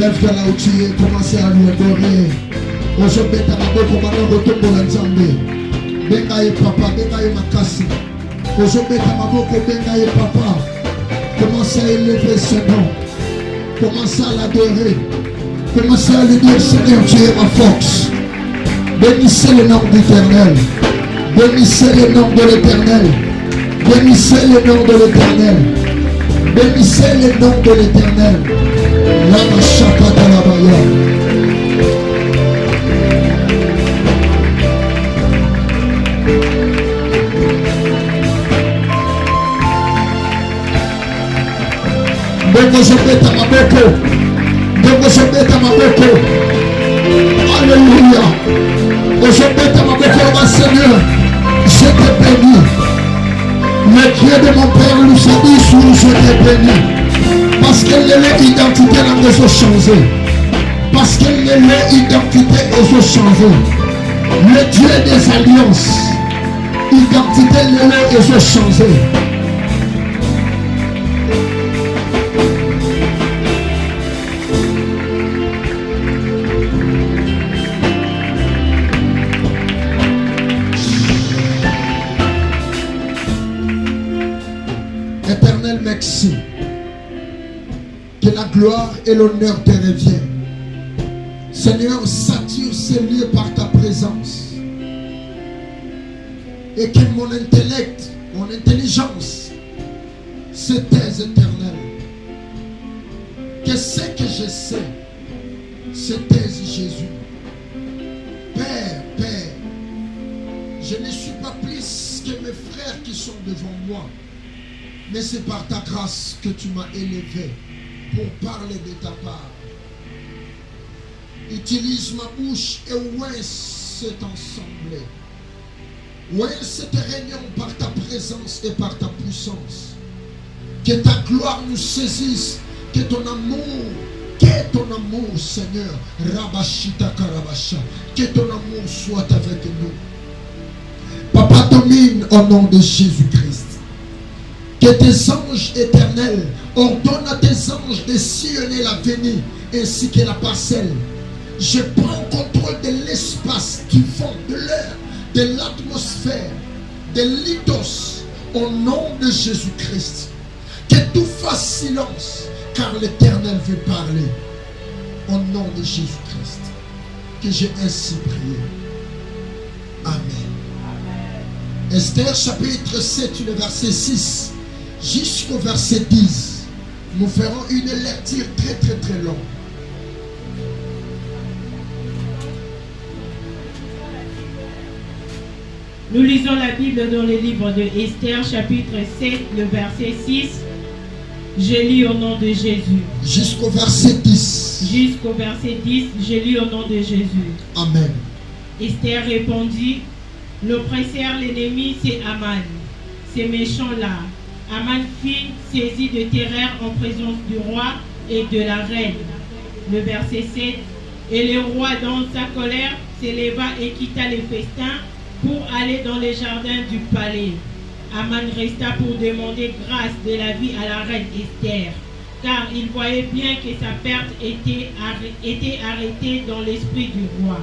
Lève-toi là où tu es, commencez à lui adorer. Aujourd'hui, tu as beaucoup de retour pour l'ensemble. Bengaye papa, bengaye makasi. Aujourd'hui, tu as beaucoup bengaye papa. Commencez à élever ce nom. Commencez à l'adorer. Commencez à lui dire, Seigneur, tu es ma force. Bénissez le nom de l'Éternel. Bénissez le nom de l'Éternel. Bénissez le nom de l'Éternel. Bénissez le nom de l'Éternel. Lama Shakata Labaya. Alléluia. Seigneur, je te bénis. Le Dieu de mon Père nous a dit sur je te bénis. Parce que l'identité n'a pas changé. Parce que l'identité est changée. Le Dieu des alliances. Identité est changée. Merci. Que la gloire et l'honneur te reviennent. Seigneur, sature ces lieux par ta présence. Et que mon intellect, mon intelligence se taise, Éternel. Que ce que je sais se taise, Jésus. Père, je ne suis pas plus que mes frères qui sont devant moi. Mais c'est par ta grâce que tu m'as élevé pour parler de ta part. Utilise ma bouche et ouais cet ensemble. Ouais cette réunion par ta présence et par ta puissance. Que ta gloire nous saisisse. Que ton amour, Seigneur, Rabashita Karabasha, que ton amour soit avec nous. Papa, domine au nom de Jésus-Christ. Que tes anges éternels ordonnent à tes anges de sillonner l'avenir ainsi que la parcelle. Je prends contrôle de l'espace, du vent, de l'air, de l'atmosphère, de l'itos au nom de Jésus-Christ. Que tout fasse silence car l'Éternel veut parler. Au nom de Jésus-Christ. Que j'ai ainsi prié. Amen. Esther chapitre 7, le verset 6. Jusqu'au verset 10, nous ferons une lecture très longue. Nous lisons la Bible dans le livre de Esther, chapitre 7, le verset 6. Je lis au nom de Jésus. Jusqu'au verset 10. Jusqu'au verset 10, je lis au nom de Jésus. Amen. Esther répondit, l'oppresseur, l'ennemi, c'est Aman. Ces méchants-là. Aman fut saisi de terreur en présence du roi et de la reine. Le verset 7. Et le roi, dans sa colère, s'éleva et quitta les festins pour aller dans les jardins du palais. Aman resta pour demander grâce de la vie à la reine Esther, car il voyait bien que sa perte était arrêtée dans l'esprit du roi.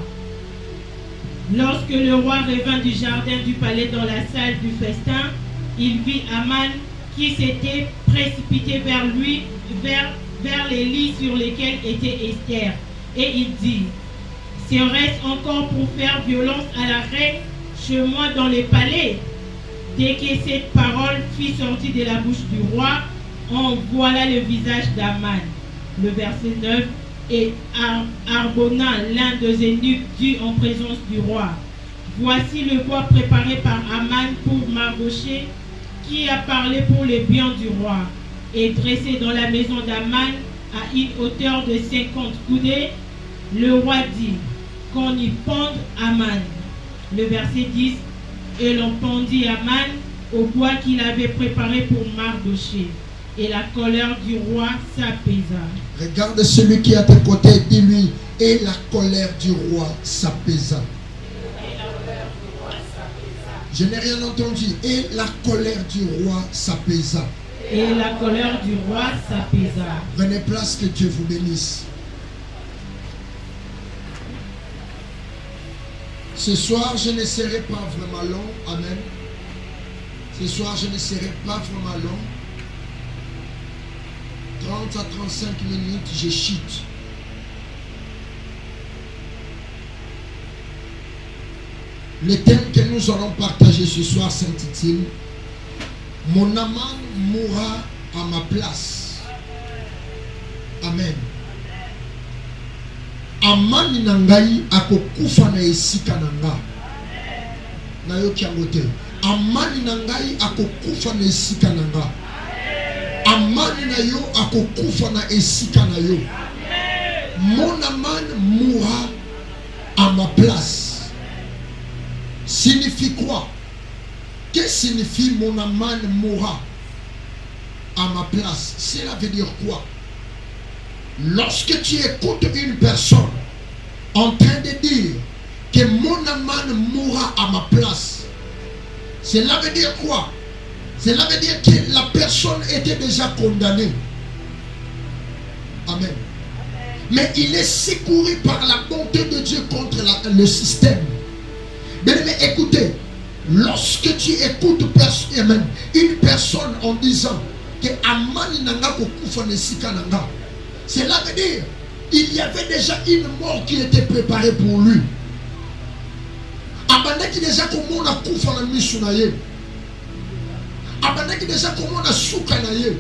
Lorsque le roi revint du jardin du palais dans la salle du festin, il vit Aman qui s'était précipité vers lui, vers les lits sur lesquels était Esther. Et il dit, serait-ce encore pour faire violence à la reine chez moi dans les palais? Dès que cette parole fut sortie de la bouche du roi, on voilà le visage d'Aman. Le verset 9. Et Arbona, l'un des eunuques, dit en présence du roi, voici le bois préparé par Aman pour Mardochée, qui a parlé pour les biens du roi, et dressé dans la maison d'Aman à une hauteur de 50 coudées. Le roi dit, qu'on y pende Aman. Le verset 10. Et l'on pendit Aman au bois qu'il avait préparé pour Mardochée. Et la colère du roi s'apaisa. Regarde celui qui est à tes côtés, dis-lui, et la colère du roi s'apaisa. Je n'ai rien entendu. Et la colère du roi s'apaisa. Et la colère du roi s'apaisa. Prenez place, que Dieu vous bénisse. Ce soir, je ne serai pas vraiment long. Amen. Ce soir, je ne serai pas vraiment long. 30 à 35 minutes, je chute. Le thème que nous allons partager ce soir s'intitule « Mon amant mourra à ma place. Amen. Amani nangai akokufa na esika nanga. Na yo kiangote. Amani nangai akokufa na esika nanga. Amani na yo akokufa na esika na yo. Mon aman mourra à ma place. Signifie quoi? Qu'est-ce que signifie mon aman mourra à ma place? Cela veut dire quoi? Lorsque tu écoutes une personne en train de dire que mon aman mourra à ma place, cela veut dire quoi? Cela veut dire que la personne était déjà condamnée. Amen. Mais il est secouru par la bonté de Dieu contre le système. Mais écoutez, lorsque tu écoutes une personne en disant que Amani nanga kokufa nesika nanga, cela veut dire il y avait déjà une mort qui était préparée pour lui. Abandaki déjà comment on a kufa na misu na ye. Abandaki déjà comment on a souka na ye.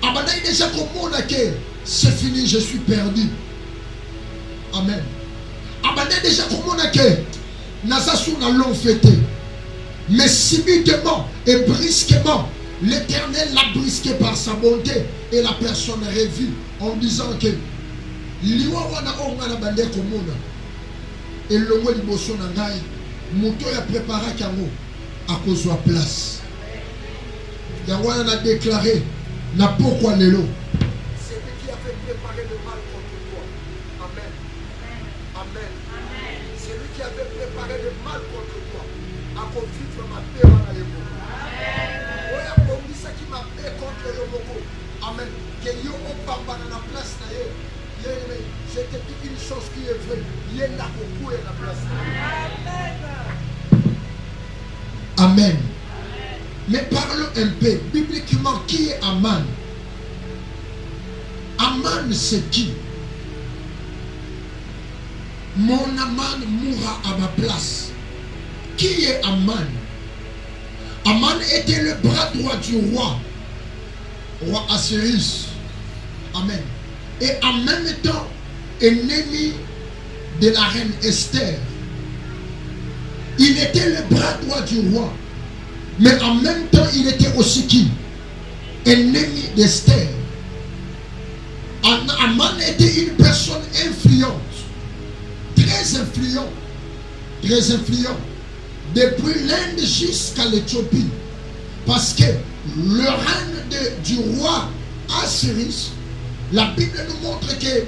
Abandaki déjà comment on a que c'est fini, je suis perdu. Amen. Abandaki déjà comment on a que Nasasu n'a l'ont fêté. Mais subitement et brusquement, l'Éternel l'a brisqué par sa bonté et la personne revit en disant que liwa wana onga na bande komona et longo liboso na ngai moto ya préparé kango à cause de place. Yawana a déclaré na pourquoi lelo. C'est lui qui a fait préparer le mal contre toi. Amen. Amen. C'est lui qui avait préparé le mal contre toi. À vivre ma paix dans les mots. Oya bongi ça qui m'a paix contre le moko. Amen. Que yo au papa dans la place na yo. Je te dis une chose qui est vraie. Il n'a beaucoup à la place. Amen. Mais parlons un peu. Bibliquement, qui est Aman? Aman, c'est qui? Mon Aman mourra à ma place. Qui est Aman? Aman était le bras droit du roi Assyrus. Amen. Et en même temps, ennemi de la reine Esther. Il était le bras droit du roi. Mais en même temps, il était aussi qui? Ennemi d'Esther. Aman était une personne influente. Très influente. Très influente. Depuis l'Inde jusqu'à l'Éthiopie. Parce que le règne du roi Assyrus, la Bible nous montre que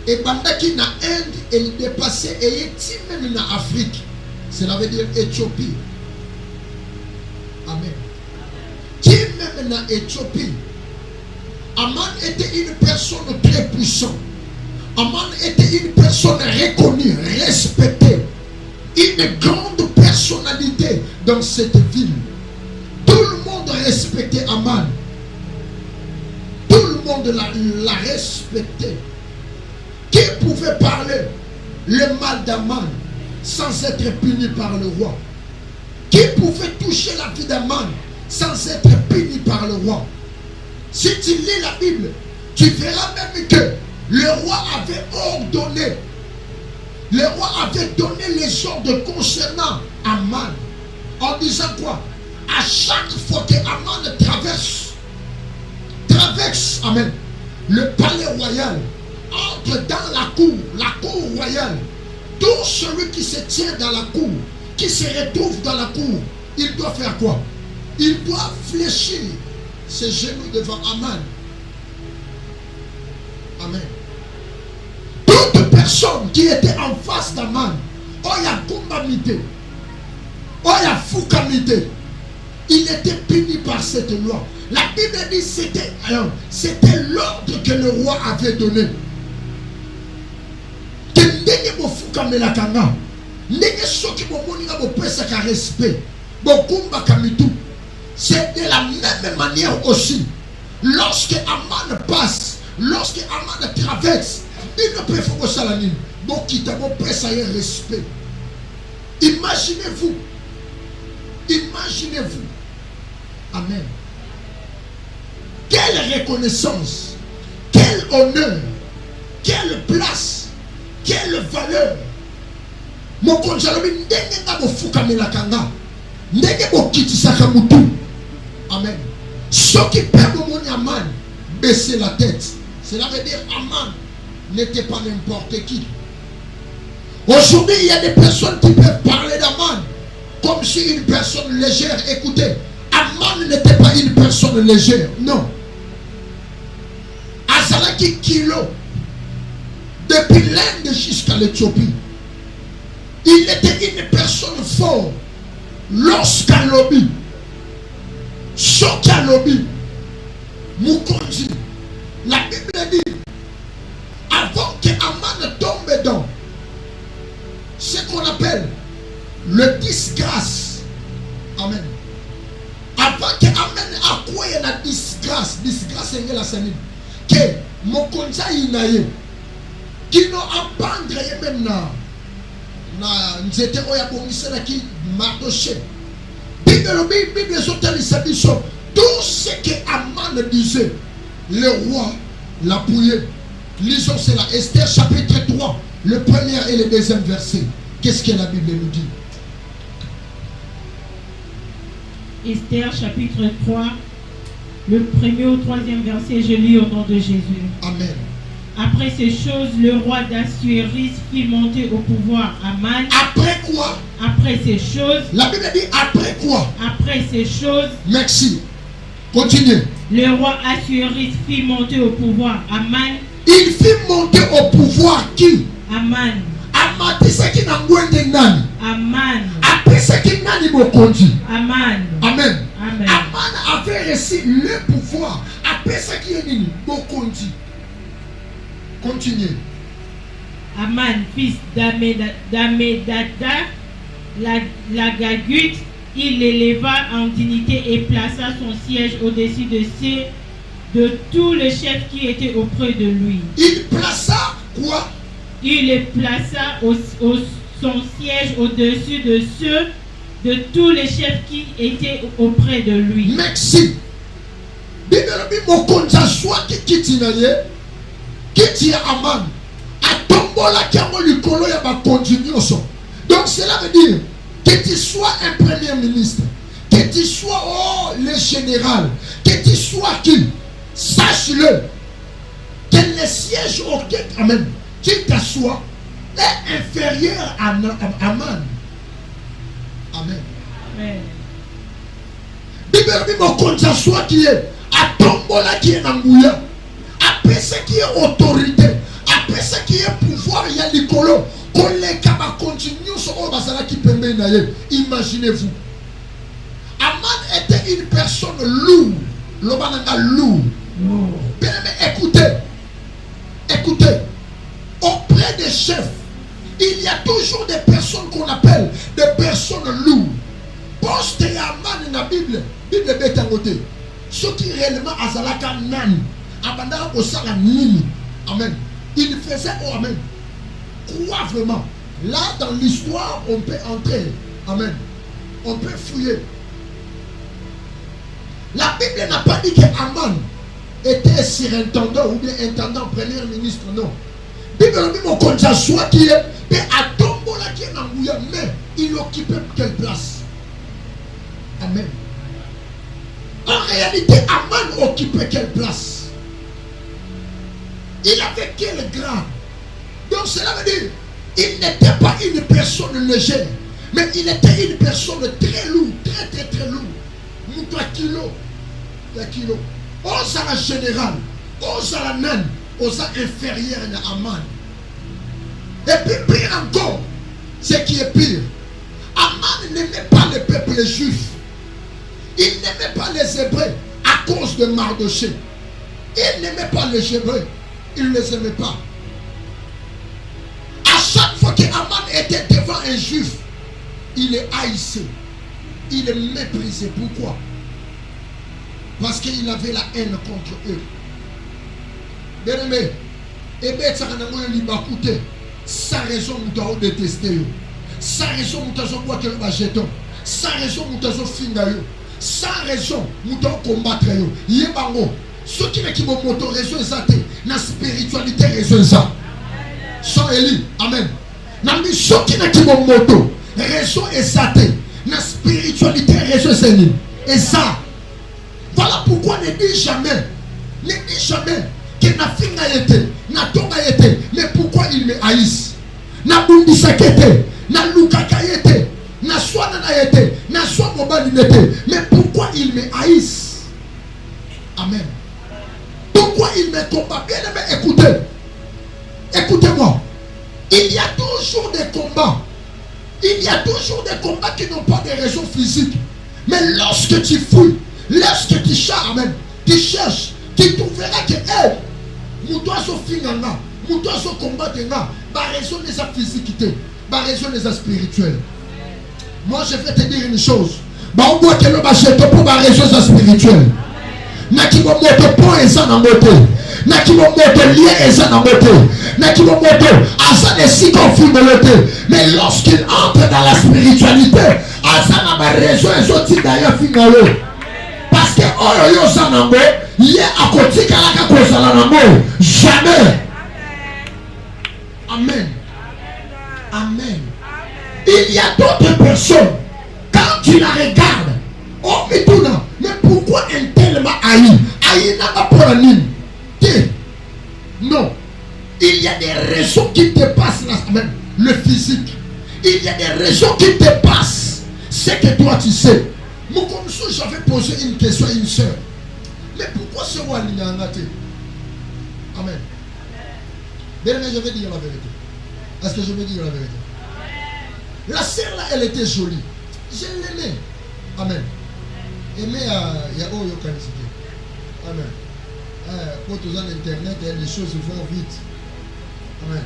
et bandaki na Inde, il dépassait et même na Afrique. Cela veut dire Éthiopie. Amen. Qui même na Éthiopie. Aman était une personne très puissante. Aman était une personne reconnue, respectée. Une grande personnalité dans cette ville. Tout le monde respectait Aman. Tout le monde l'a respecté. Qui pouvait parler le mal d'Aman sans être puni par le roi? Qui pouvait toucher la vie d'Aman sans être puni par le roi? Si tu lis la Bible, tu verras même que le roi avait ordonné, le roi avait donné les ordres concernant Aman. En disant quoi? À chaque fois que Aman traverse, amen, le palais royal, entre dans la cour royale, tout celui qui se tient dans la cour, qui se retrouve dans la cour, il doit faire quoi? Il doit fléchir ses genoux devant Aman. Amen. Toute personne qui était en face d'Aman, Oya Kumbamite, Oya Fukamite, il était puni par cette loi. La Bible dit que c'était l'ordre que le roi avait donné. C'est de la même manière aussi. Lorsque Aman passe, lorsque Aman traverse, il ne peut pas faire ça. Respect. Imaginez-vous. Imaginez-vous. Amen. quelle reconnaissance, quel honneur, quelle place, quelle valeur. Mon conjalobi ndenge nga bofukamela kanga, ndenge bokitisaka mutu. Amen. Ceux qui perdent mon Aman, baisser la tête. Cela veut dire Aman n'était pas n'importe qui. Aujourd'hui, il y a des personnes qui peuvent parler d'Aman comme si une personne légère. Écoutez, Aman n'était pas une personne légère. Non. Azalaki kilo. Depuis l'Inde jusqu'à l'Éthiopie. Il était une personne forte. Lorsqu'un lobby, Soka lobby, Mukonzi, la Bible dit, avant que Aman tombe dans ce qu'on appelle le disgrâce. Amen. Avant que Amen acquiert la disgrâce est la saline. Que Mokonza inaye, qui n'ont appendre même na nzete oya bongisela ki mardoché. Bible tout ce que Aman disait, le roi l'a pouillé. Lisons cela, Esther chapitre 3, le premier et le deuxième verset. Qu'est-ce que la Bible nous dit? Esther chapitre 3, le premier au troisième verset, je lis au nom de Jésus. Amen. Après ces choses, le roi d'Assuéris fit monter au pouvoir Aman. Après quoi? Après ces choses. La Bible dit après quoi? Après ces choses. Merci. Continuez. Le roi Assuéris fit monter au pouvoir Aman. Il fit monter au pouvoir qui? Aman. Aman, c'est qui n'a pas nani? Aman. Après ce qui n'a pas conduit. Aman. Amen. Amen. Aman avait reçu le pouvoir. Après ce qui est nini? Bokondi. Continuez. Aman, fils d'Amedada, la Gagute, il l'éleva en dignité et plaça son siège au-dessus de tous les chefs qui étaient auprès de lui. Il plaça quoi? Il les plaça son siège au-dessus de tous les chefs qui étaient auprès de lui. Merci. Kiti Aman a tombola kiamo likolo ya ba continuation. Donc cela veut dire que tu sois un premier ministre, que tu sois le général, que tu sois qui, sache-le que le siège auquel Amen qui t'assoit est inférieur à Aman. Amen. Amen. Bible mon continuation qui est a tombola qui est n'angouya. Après ce qui est autorité, après ce qui est pouvoir, il y a l'écolo. Qu'on les kaba continue sur le basala qui peut mener. Imaginez-vous. Aman était une personne lourde. L'obananga lourd. Bien mais écoutez. Auprès des chefs, il y a toujours des personnes qu'on appelle des personnes lourdes. Poste et Aman dans la Bible bête à côté. Ce qui réellement azalaka nani. Amen. Il faisait amen. Crois vraiment. Là dans l'histoire, on peut entrer. Amen. On peut fouiller. La Bible n'a pas dit que Aman était surintendant ou bien intendant, premier ministre. Non. La Bible dit mon compte soit qui est mais à Tombola qui est en mais il occupait quelle place? Amen. En réalité, Aman occupait quelle place? Il avait quel grade? Donc cela veut dire il n'était pas une personne légère, mais il était une personne très lourde, très lourde. Mouta kilo, la kilo. Osa la générale, osa la naine, osa inférieure à Aman. Et puis pire encore, ce qui est pire, Aman n'aimait pas le peuple juif. Il n'aimait pas les Hébreux à cause de Mardoché. Il n'aimait pas les Hébreux. Il ne les aimait pas. À chaque fois que Aman était devant un juif, il les haïssait. Il les méprisait. Pourquoi? Parce qu'il avait la haine contre eux. Bien aimé, sans raison, nous devons détester. Sans raison, nous devons boire le jeton. Sans raison, nous devons finir. Sans raison, nous devons combattre. Ce qui est qui m'a moto raison exacte, la spiritualité raison exacte. Sans Élie, amen. Nambi ce qui est qui m'a moto raison exacte, la spiritualité raison exacte. Et ça, voilà pourquoi ne dis jamais que na finga été, na tonga été, mais pourquoi il me haïssent? Na bundisa kete, na lukaka été, na swana na été, na swa mobali n'était, mais pourquoi il me haïssent? Amen. Pourquoi il me combat? Bien aimé, écoutez. Écoutez-moi. Il y a toujours des combats. Il y a toujours des combats qui n'ont pas de raisons physiques. Mais lorsque tu fouilles, lorsque tu cherches, amen, tu cherches, tu trouveras que elle, nous doit se finir, nous doit se combattre, par raison de sa physiquité, par raison de sa spirituelle. Moi, je vais te dire une chose. On voit que le marché te pour par raison de sa spirituelle. Naki mo moto point eza na moto. Naki mo moto lien eza na moto. Naki mo moto asa ne si confirme le. Mais lorsqu'il entre dans la spiritualité, asa na ba raison ezoti d'ailleurs finalo. Parce que oyo yo sanango, yé à côté kalaka kozala nango. Jamais. Amen. Amen. Il y a d'autres personnes, quand tu la regardes, oh mais tout non, mais pourquoi un tel m'a haï? Haï n'a pas pour la ligne. Non. Il y a des raisons qui dépassent le physique. Il y a des raisons qui dépassent ce que toi tu sais. Moi comme ça j'avais posé une question à une soeur. Mais pourquoi ce roi n'a pas été? Amen. Bien, je vais dire la vérité. Est-ce que je vais dire la vérité? La sœur là, elle était jolie. Je l'aimais. Amen. Aimer, il y a où il y a qualité. Amen. Quand tu as l'internet, les choses vont vite. Amen.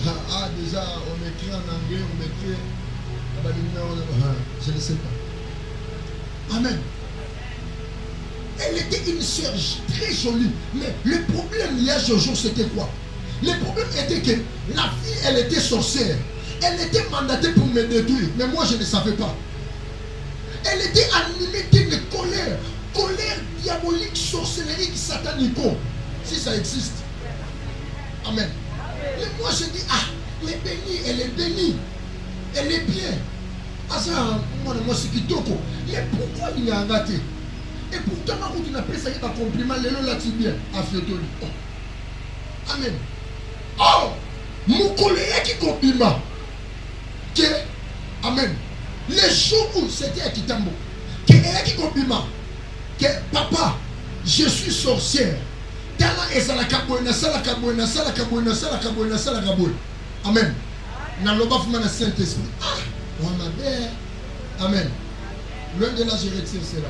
Ah, déjà, on écrit en anglais, on écrit. Je ne sais pas. Amen. Elle était une sœur très jolie. Mais le problème, il y a ce jour, c'était quoi? Le problème était que la fille, elle était sorcière. Elle était mandatée pour me détruire. Mais moi, je ne savais pas. Elle était animée d'une colère. Colère diabolique, sorcellerie, satanico. Si ça existe. Amen. Mais moi, je dis, ah, elle est bénie, elle est bénie. Elle est bien. Ah, ça, moi, c'est kitoko. Mais pourquoi il y a un gâté? Et pourtant, quand tu n'as pas ça, il y a un compliment, les lots là, tu bien. Afiotoli. Amen. Oh, mon colère qui compliment. Que, amen. Les jours où c'était à Kitambo, que qui compliment, que papa, je suis sorcière. Tala ezala kaboina sala kaboina sala kaboina sala kaboina sala kaboina. Amen. Na loba fuma na Saint-Esprit. Ah, oh ma mère. Amen. Loin de là je retire cela.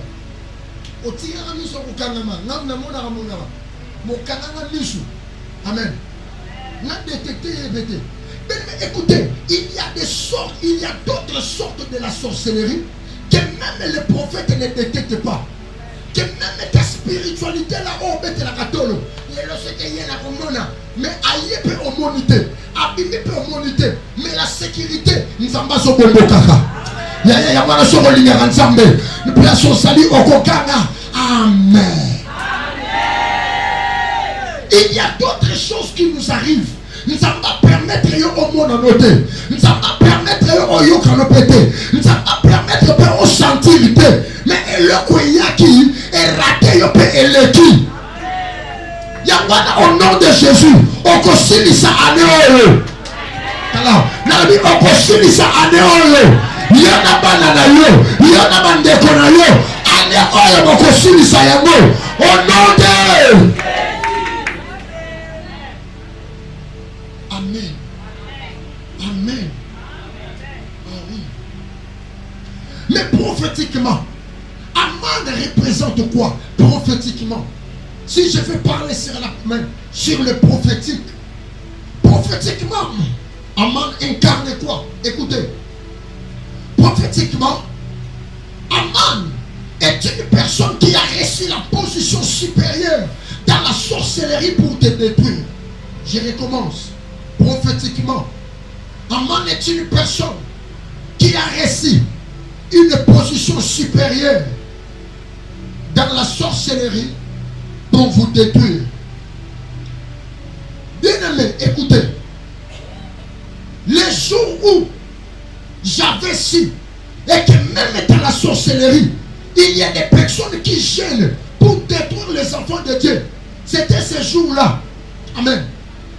O tira miso ko kangama, ngam na mona ramona. Mo kangama miso. Amen. Na détecté et bêté. Mais écoutez, il y a des sortes, il y a d'autres sortes de la sorcellerie que même les prophètes ne détectent pas. Que même ta spiritualité là-haut, la catolo, mais aïe peut homonité, abîmer peut homonité, mais la sécurité, nous sommes pas sur le kaka. Ya wana sur le ligne ensemble, nous plaçons salut au kokana. Amen. Il y a d'autres choses qui nous arrivent. Nous ne sommes pas permettre au monde à noter. Nous ne sommes pas permettre au yok à nous péter. Nous ne sommes pas permettre au sentir. Mais le koyaki est raté yo pe eleki. Yangwana au nom de Jésus. Okosili sa anéolo. Alors, nabi okosili sa anéolo. Yana banana yo. Yana bandeko na yo. Anéolo okosili sa yango. Au nom de Amen. Amen. Ah oui. Mais prophétiquement, Aman représente quoi? Prophétiquement. Si je vais parler sur la main, sur le prophétique, prophétiquement, Aman incarne quoi? Écoutez. Prophétiquement, Aman est une personne qui a reçu la position supérieure dans la sorcellerie pour te détruire. Je recommence. Prophétiquement, Aman est une personne qui a reçu une position supérieure dans la sorcellerie pour vous détruire. Bien-aimés, écoutez. Les jours où j'avais su et que même dans la sorcellerie, il y a des personnes qui gênent pour détruire les enfants de Dieu. C'était ces jours-là, amen,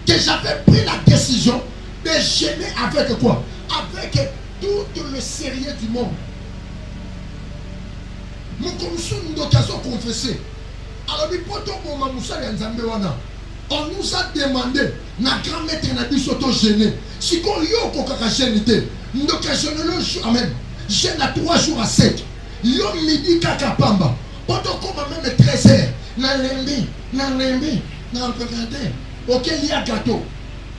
que j'avais pris la décision de gêner avec quoi? Avec tout le sérieux du monde. Mon commission nous occasion confessé. Alors, on nous a demandé, na grand maître n'a dit s'auto-gêner. Si on y a encore gêné, nous occasionnons le jour, amen. Gêne à 3 jours à 7. Yo midi kakapamba. Pendant qu'on va même 13h. Na lembi, na regardé. Ok, il y a gâteau.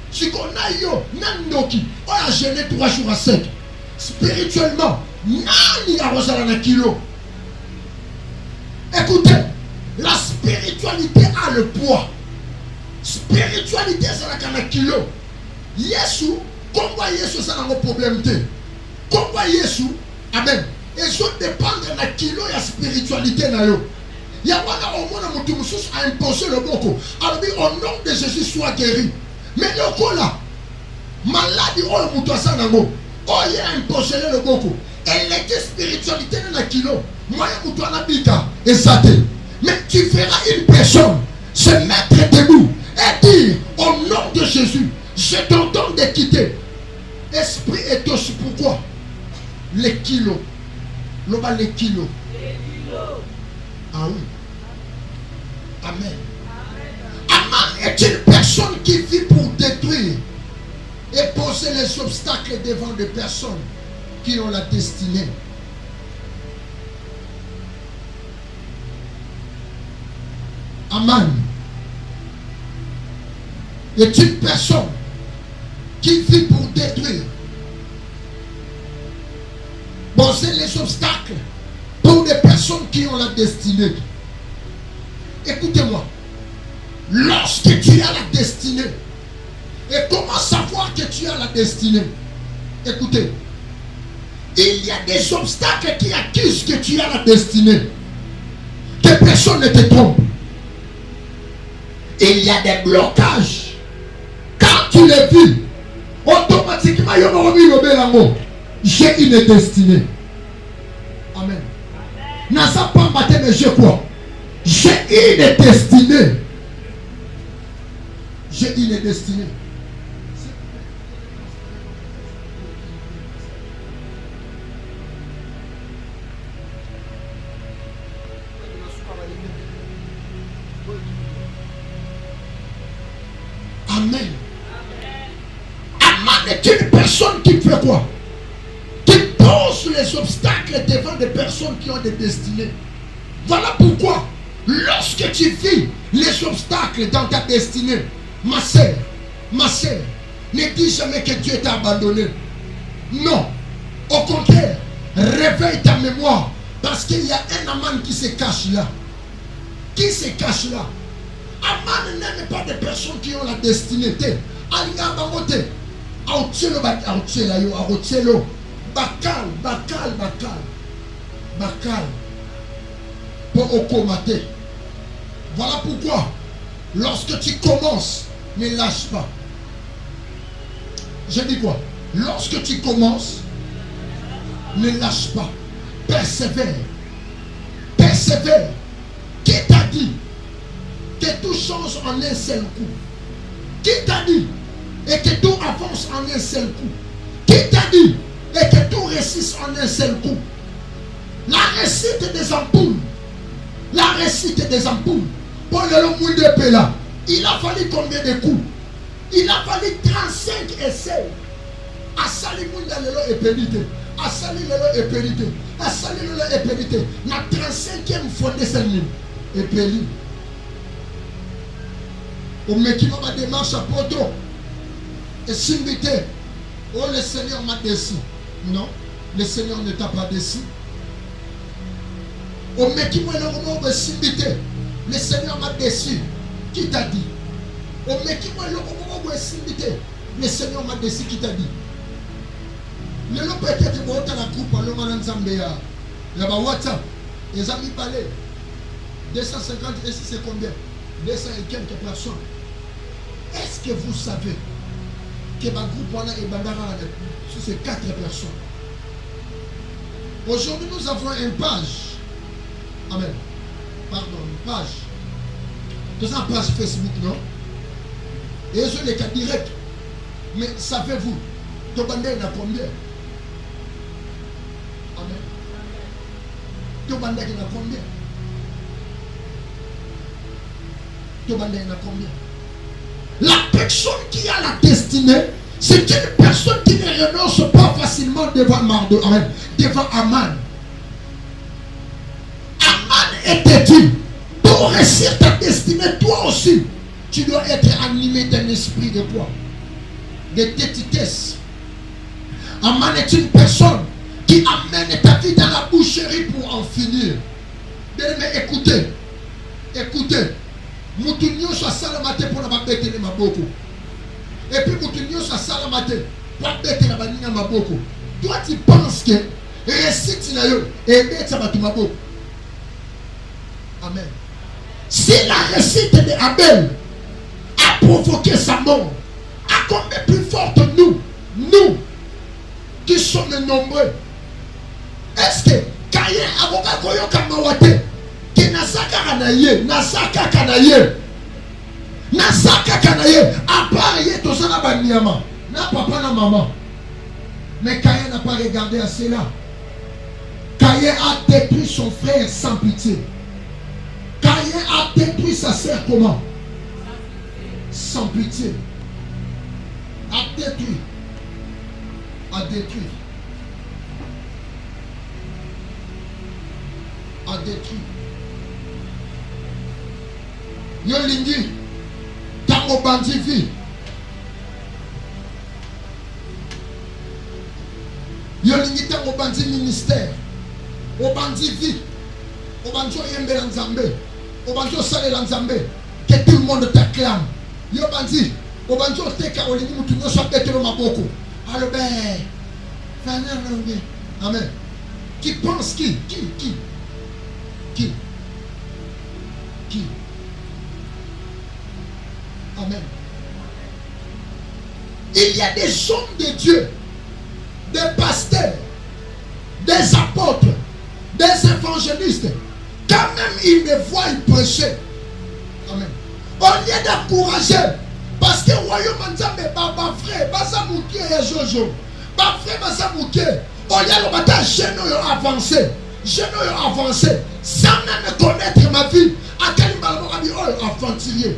Si on a yo, nandoki, on a gêné 3 jours à 7. Spirituellement, nani a rosala na kilo. Écoutez, la spiritualité a le poids. Spiritualité, c'est la kilo. Yesu, comment Yesu, ça n'a pas de problème. Comment Yesu, amen. Et je dépend de la kilo et la spiritualité. Il y a au monde qui a imposé le boko. Alors, au nom de Jésus, soit guéri. Mais le coup là, maladie, oh, le mouton, ça n'a pas. Oh, il a imposé le boko. Et la spiritualité de la kilo. Moi, il y a un mouton, et ça t'est. Mais tu verras une personne se mettre debout et dire au nom de Jésus, je t'ordonne de quitter. Esprit et aussi pourquoi? Les kilos. Les kilos. Ah oui. Amen. Amen est une personne qui vit pour détruire et poser les obstacles devant des personnes qui ont la destinée. Aman est une personne qui vit pour détruire, poser les obstacles pour des personnes qui ont la destinée. Écoutez-moi, lorsque tu as la destinée, et comment savoir que tu as la destinée? Écoutez, il y a des obstacles qui accusent que tu as la destinée, que personne ne te trompe. Il y a des blocages. Quand tu les vis, automatiquement, j'ai une destinée. Amen. Nasa pas matin, mais j'ai quoi? J'ai une destinée. J'ai une destinée. Amen. Amen est une personne qui fait quoi? Qui pose les obstacles devant des personnes qui ont des destinées. Voilà pourquoi, lorsque tu vis les obstacles dans ta destinée, ma sœur, ne dis jamais que Dieu t'a abandonné. Non. Au contraire, réveille ta mémoire. Parce qu'il y a un Aman qui se cache là. Qui se cache là? Aman n'aime pas des personnes qui ont la destinée. Bakal. Pour okomate. Voilà pourquoi, lorsque tu commences, ne lâche pas. Je dis quoi? Lorsque tu commences, ne lâche pas. Persévère. Qui t'a dit que tout change en un seul coup? Qui t'a dit et que tout avance en un seul coup? Qui t'a dit et que tout réussisse en un seul coup? La réussite des ampoules. Pour le mouille de Péla, il a fallu combien de coups? Il a fallu 35 essais. À Sali Munda Lelo et Pénité. À Sali Lelo et Pénité. À Sali Lelo et Pénité. La 35e fondé Salim et Péli. Au Mekima ma démarche à Poto. Et Simbité. Oh, le Seigneur m'a déçu. Non, le Seigneur ne t'a pas déçu. Au Mekima le Simbité. Le Seigneur m'a déçu. Qui t'a dit? Au Mekima le Simbité. Le Seigneur m'a déçu. Qui t'a dit? Le lot peut-être pour la coupe à l'homme Zambéa. Il y a WhatsApp. Les amis parlent. 250 et c'est combien? 200 et quelques personnes. Est-ce que vous savez que ma groupe est bandara sur ces 4 personnes? Aujourd'hui, nous avons une page. Amen. Pardon, une page. Nous avons une page Facebook, non? Et je les cas direct. Mais savez-vous, ton bandé n'a combien? Amen. Ton bandé n'a combien? Ton bandé n'a combien? La personne qui a la destinée, c'est une personne qui ne renonce pas facilement devant Amen. Devant Aman. Aman était dit, pour réussir ta destinée, toi aussi, tu dois être animé d'un esprit de quoi? De tétitesse. Aman est une personne qui amène ta vie dans la boucherie pour en finir. Mais écoutez, écoutez. Moutounio soit salamate pour la bête de Maboko. Et puis Moutounio soit salamate pour la bête de la banina Maboko. Toi tu penses que récite na yo et bête ça va tout Maboko. Amen. Si la récite de Abel a provoqué sa mort, à combien plus forte nous qui sommes nombreux. Est-ce que Kayen avocat koyo kamawate que Nasaka Kanaye, Nasaka Kanaye, Nasaka Kanaye, à part y est au Sanabaniama, n'a papa na maman. Mais Kayen n'a pas regardé à cela. Kayen a détruit son frère sans pitié. Kayen a détruit sa sœur comment? Sans pitié. A détruit. A détruit. A détruit. Yo lingi tango bandi vi yo lingi tango bandi ministère o bandi vi o bandi yembe la nzambe o bandi sale la nzambe que tout le monde t'acclame yo bandi o bandi teka o lingi mutu no so betelo maboko alors ben fana longue amen qui pense qui Amen. Il y a des hommes de Dieu, des pasteurs, des apôtres, des évangélistes. Quand même ils me voient prêcher. Amen. Au lieu d'encourager, parce que le royaume Nzambe, ma frère, Basa Mouké et Jojo, ma frère Basa Mouké, au lieu de battre, jeunes avancé, sans même connaître ma vie. À quel moment on a dit, oh, aventurier.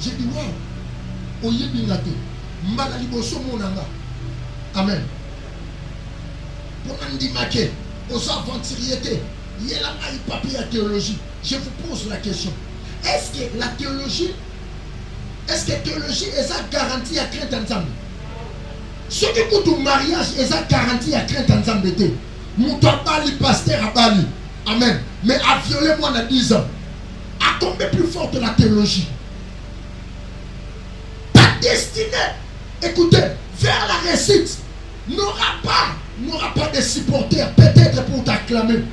J'ai dit, wow, oye binate, mbala liboso monanga. Amen. Pour n'andimake, aux aventuriers, yela aïe papier à théologie. Je vous pose la question. Est-ce que la théologie est ça garantie à crainte ensemble? Ce qui coûte au mariage est ça garantie à crainte ensemble. Moutoua Bali, pasteur à Bali. Amen. Mais à violer moi dans 10 ans. À combien plus forte la théologie? Ta destinée, écoutez, vers la réussite, n'aura pas de supporters, peut-être pour t'acclamer,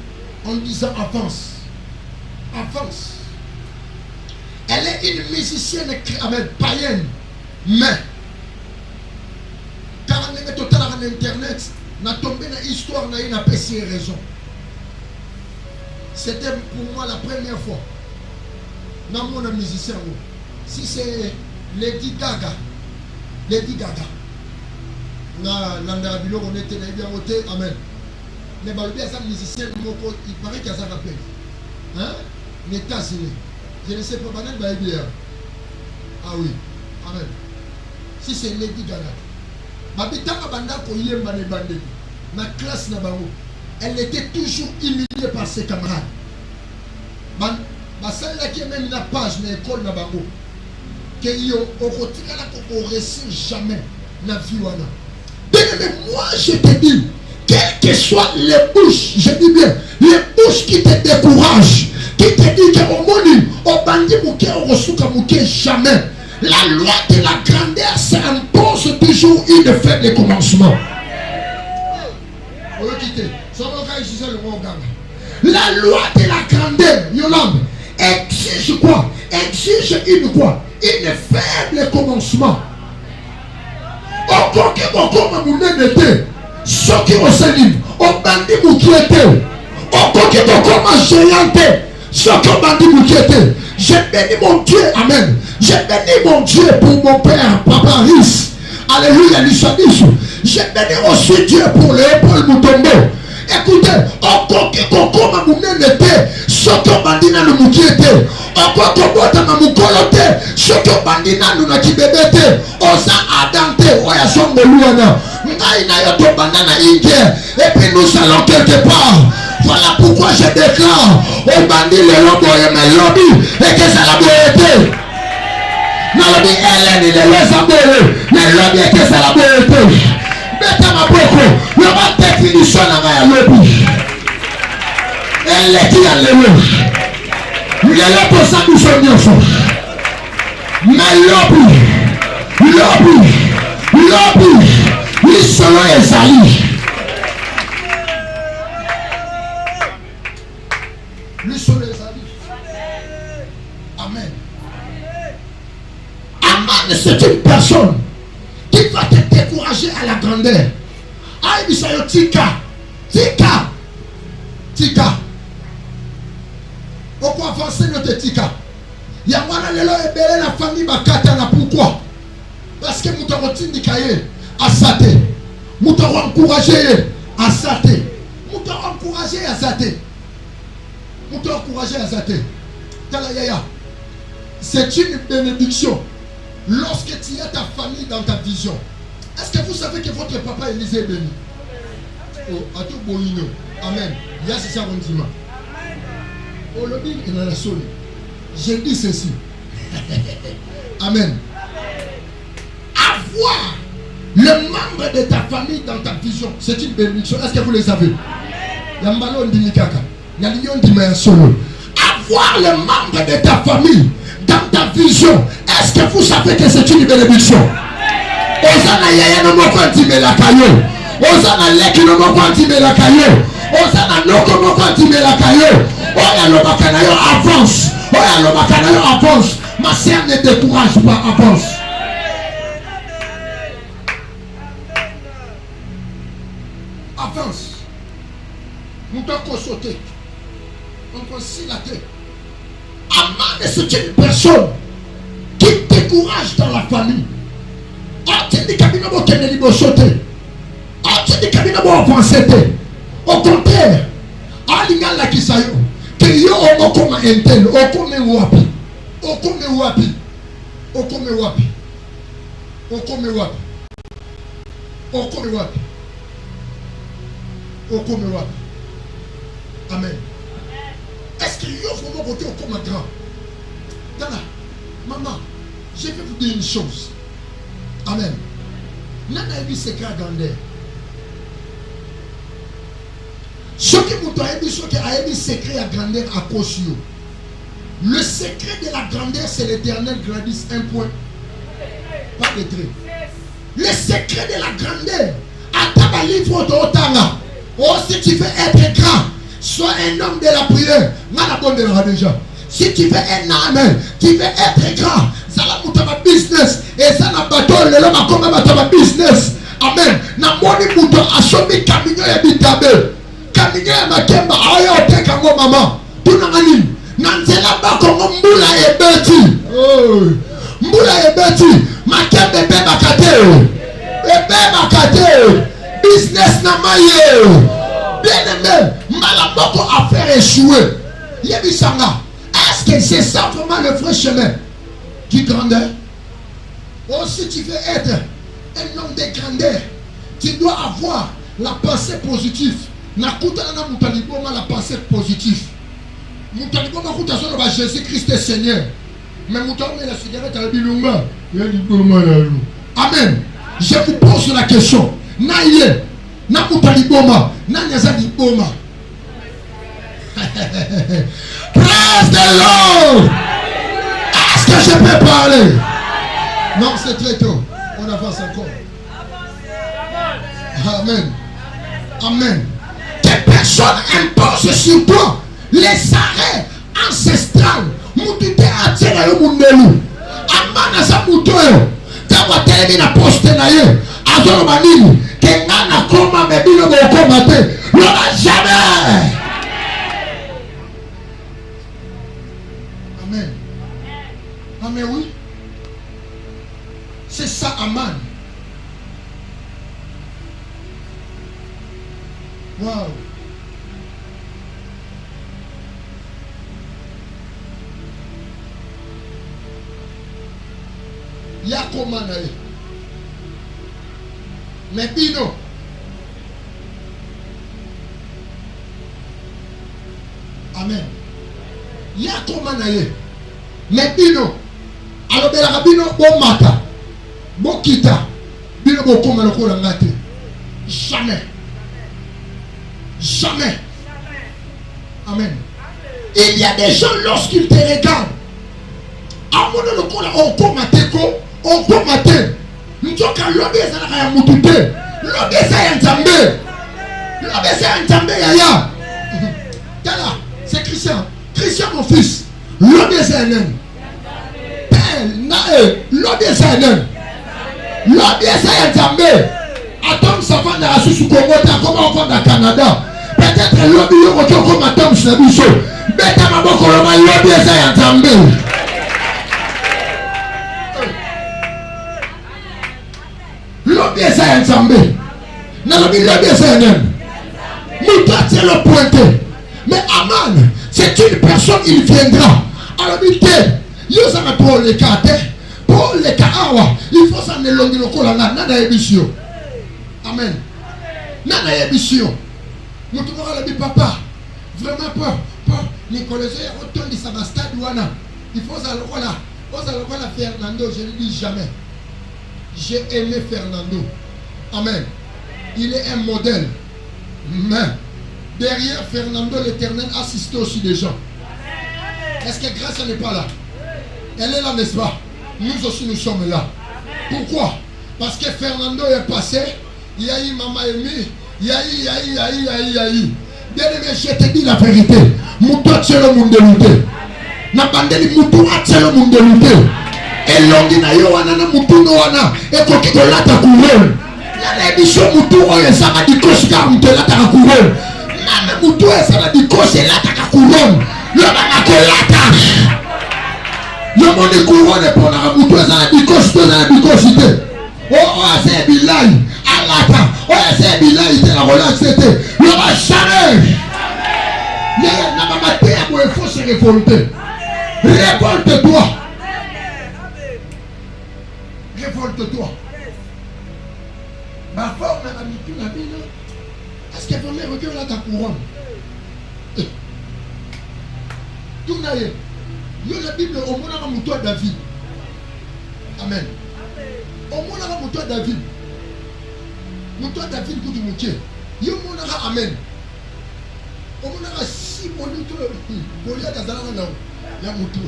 en disant avance. Avance. Elle est une musicienne païenne, mais car elle est total en internet, n'a tombé dans l'histoire, n'a pas si raison. C'était pour moi la première fois. Dans mon musicien, si c'est Lady Gaga, Nandarabilo, on était bien voté, amen. Mais le musicien, il paraît qu'il y a ça rappel. Hein? L'état, je ne sais pas, ah oui, amen. Si c'est Lady Gaga, ma classe, elle était toujours humiliée par ses camarades. Celle qui est même la page de l'école de Bango, que yo au récit jamais na vie wana. Mais moi je te dis, quelles que soient les bouches, je dis bien, les bouches qui te découragent, qui te disent que au monde, au bandit mouké, au resuka mouké, jamais. La loi de la grandeur s'impose toujours une faible commencement. La loi de la grandeur, Yolande, exige quoi? Exige une quoi? Une faible commencement. Encore que beaucoup de monde ceux qui ont salué, on bandit moukiete. Encore que beaucoup de géante, ceux qui ont bandit moukiete. Je bénis mon Dieu, amen. Je bénis mon Dieu pour mon père, Papa Riss. Alléluia, l'Issadis. Je bénis aussi Dieu pour Léopold Mutombo. Écoutez, encore que beaucoup de monde ceux qui ont bandit dans le moukiete. Encore que beaucoup de moukolote, ceux qui ont bandit dans le nakibebete. Osa adante, oya songo luana. Et puis nous allons quelque part. Voilà pourquoi je déclare au bandit le lobo et mes lobby et que ça l'a été. Non, lobby Hélène et les abonnés, les lobby et que ça l'a été. Mettez ma boko, il y a ma définition dans ma lobby. Elle est qui a le lobby. Il y a là pour ça nous sommes bien forts. Mais lobby. Ils sont là, Esaïe. Lui sont les amis. Amen. Amen, c'est une personne qui va te décourager à la grandeur. Aïe, Misayo, Tika. Pourquoi avancer notre Tika? Il y a moi la famille Bakatana. Pourquoi? Parce que nous avons dit à Saté. Nous avons encouragé à Saté. C'est une bénédiction lorsque tu as ta famille dans ta vision. Est-ce que vous savez que votre papa Élisée est béni? Oh, à tout boino. Amen. Il y a ça on dit. Oh, le bien est dans la soleil. Je dis ceci. Amen. Avoir le membre de ta famille dans ta vision, c'est une bénédiction. Est-ce que vous le savez? Avoir le membre de ta famille dans ta vision, est-ce que vous savez que c'est une bénédiction? Osana yaya no moko antime la kayo. Osana leki no moko antime la kayo. Osana noko moko antime la kayo. Oya lo bakanayo avance. Oya lo bakanayo avance. Ma sœur, ne décourage pas, avance. Avance. Nous devons sauter. On peut silater. Aman, c'est une personne qui décourage dans la famille. Au contraire, alinga kisayo que yo okoma intel okome wapi amen. Est-ce que yo faut voter comme grand? Dana, maman, je vais vous dire une chose. Amen. Nana a dit secret à grandeur. Ce qui vous a dit, ce qui a dit secret à grandeur à cause. Le secret de la grandeur, c'est l'Éternel grandisse un point. Pas de trait. Le secret de la grandeur. Attends, livre d'Otanga. Oh, si tu veux être grand, sois un homme de la prière. Nana bonne déjà. Si tu veux un homme, tu veux être grand. Ça va business. Et ça n'a pas de l'homme comme ma business. Amen. Na moni muto asomi kaminyo ya bitabe. Kaminyo ya makemba ayo oteka ngo mama. Tuna ngani? Nanzela bako mbula ebeti. Oh. Mbula ebeti. Makembe beba kate. Beba kate. Business na maye. Bien aimé. Malaboko a faire échouer. Yebisanga. Est-ce que c'est ça vraiment le vrai chemin qui grandeur? Oh, si tu veux être un homme de grandeur, tu dois avoir la pensée positive. Nakuta na mutaliboma la pensée positive. Mutaliboma kuta solo ba Jésus-Christ est Seigneur. Mais mutaliboma la cigarette à la bilunga. Amen. Je vous pose la question. Naïe, na mutaliboma, na nyazali boma. Praise the Lord. Est-ce que je peux parler? Non, c'est très tôt. On avance encore. Amen. Amen. que personne impose sur toi les arrêts ancestrales. Mutute atira yo mundelu. Amana sa mutoyo. Tawa telemi na poste na ye. Azolo manini. Kengana koma mebino bokoma te. L'on jamais. Amen. Amen, oui. C'est ça, Aman. Wow. Yakoma na ye. Mais bino. Amen. Yakoma na ye. Mais bino. Alors belaka bino bon mata. Bon kita. Bino bon koma na kola ngate. Jamais. Jamais. Amen. Il y a des gens lorsqu'ils te regardent. On comate ko, on comate. Njoka lobe ezalaka ya mutu te. Lobe eza ya Nzambe. Lobe eza ya Nzambe yaya. Tala, c'est Christian. Christian mon fils. Lobe eza ya nani? Père, nae, lobe eza ya nani? Lobe eza ya Nzambe. Atom savanda asusu Congo ta comment on va au Canada. Peut-être lobe yo ko comme atom sabiso. Beta maboko lo ma lobe eza ya Nzambe. L'obé ça est Nzambe. L'obé ça est même. Mouta c'est le pointé. Mais Aman, c'est une personne, il viendra. Alors il dit, il y a pour les cartes, pour les kawa, il faut s'en éloigner le col. Nana émission. Amen. Nana émission. Nous trouvons le papa. Vraiment pas. Nicolas, autant de Sabastad Douana. Il faut ça le voilà. Il faut ça le voilà Fernando. Je ne dis jamais. J'ai aimé Fernando. Amen. Il est un modèle. Mais derrière Fernando, l'Éternel assiste aussi des gens. Est-ce que Grâce n'est pas là? Elle est là, n'est-ce pas? Nous aussi, nous sommes là. Pourquoi? Parce que Fernando est passé. Il y a eu Maman Amy. Il y a eu. Bien aimé, je te dis la vérité. Moutou a tué le monde de lutter. N'a pas dit Moutou a tué le monde de lutter. Elongi na yo wana na mutu no wana ekoki kolata couronne na émission mutu oyo ezaka dikosi ka mutu elata ka couronne na mutu ezaka dikosi elata ka couronne yo bana kolata yo moni couronne pona mutu ezaka dikosi to na dikosi te o ase bilai alata o ase bilai te na kolata te yo ba jamais ya na mama te ya mo faut se révolter. Révolte-toi. Révolte-toi. Ma forme a mis tout la vie. Est-ce qu'elle peut me recueillir ta couronne? Tout n'a rien. Il y a la Bible au monde à mouton David. Amen. Au monde à mouton David. Mouton David pour du moutier. Il y a au monde à Amen. Au monde à 6 moniteurs. Pour y aller dans la langue. Il y a mouton.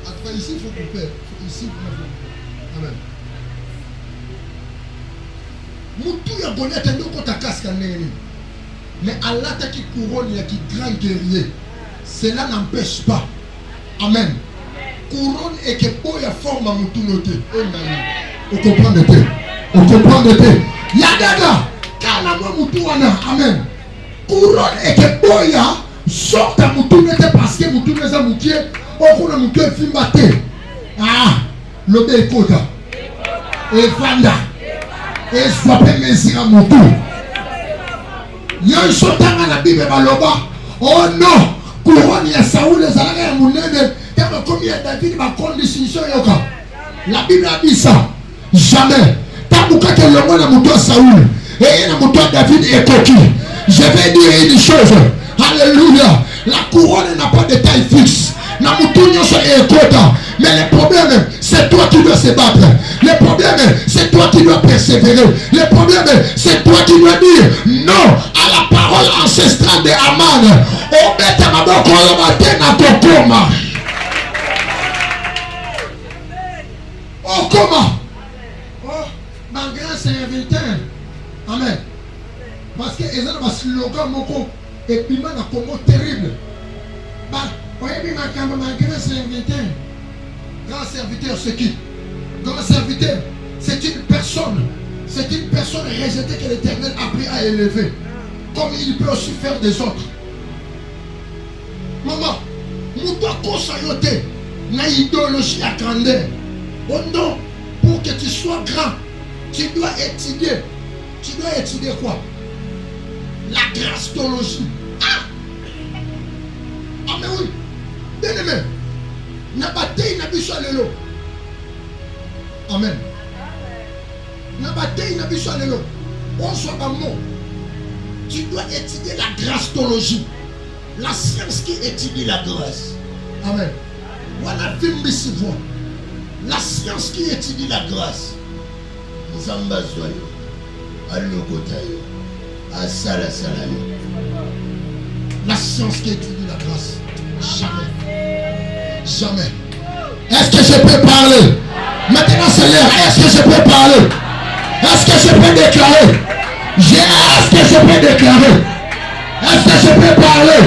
Après ici, il faut couper. Ici, il faut couper. Amen. Moutou ya bonnet et nous ta casque mais Allah ta qui couronne ya qui grand guerrier. Cela n'empêche pas. Amen. Couronne et que boya forme à moutou noté. Vous comprenez? Vous comprenez? Yadaga kana mo moutou wana. Amen. Couronne et que boya sort à moutou noté parce que moutou les a moutié. Au kuna moutou est filmaté. Ah, l'obé ekota. Et Vanda. Et soit mesir à mon tour. Il y a un chantang à la Bible Baloba. Oh non, couronne ya Saoul les alaka ya munene. Comme combien David ma condition yoka. La Bible a dit ça. Jamais. Tabuka que le monde a monté Saoul et il a monté David et coquille. Je vais dire une chose. Alléluia. La couronne n'a pas de taille fixe. Mais le problème, c'est toi qui dois se battre. Le problème, c'est toi qui dois persévérer. Le problème, c'est toi qui dois dire non à la parole ancestrale de Aman. Oh, bête ma boque, on va tenir coma. Oh, comment? Oh, ma grâce est invitée. Amen. Parce que ils ont un slogan moko et puis man a Congo terrible. Bah, voyez bien ma grand serviteur. Grand serviteur c'est qui? Grand serviteur, c'est une personne. C'est une personne rejetée que l'Éternel a pris à élever. Comme il peut aussi faire des autres. Maman, Moutoua Kosayote, na idéologie à grandeur. Oh non, pour que tu sois grand, tu dois étudier. Tu dois étudier quoi? La gracetologie. Ah! Ah mais oui. Bien aimé. Na bataille na biso lelo. Amen. Na bataille na biso lelo. On soit pas mot. Tu dois étudier la gracetologie. La science qui étudie la grâce. Amen. Voilà la science qui étudie la grâce. Nzamba Zoyo. Alokotayo. Asala Salayo. La science qui étudie la grâce. Jamais. Jamais. Est-ce que je peux parler? Maintenant c'est l'heure. Est-ce que je peux parler? Est-ce que je peux déclarer? Est-ce que je peux déclarer? Est-ce que je peux parler?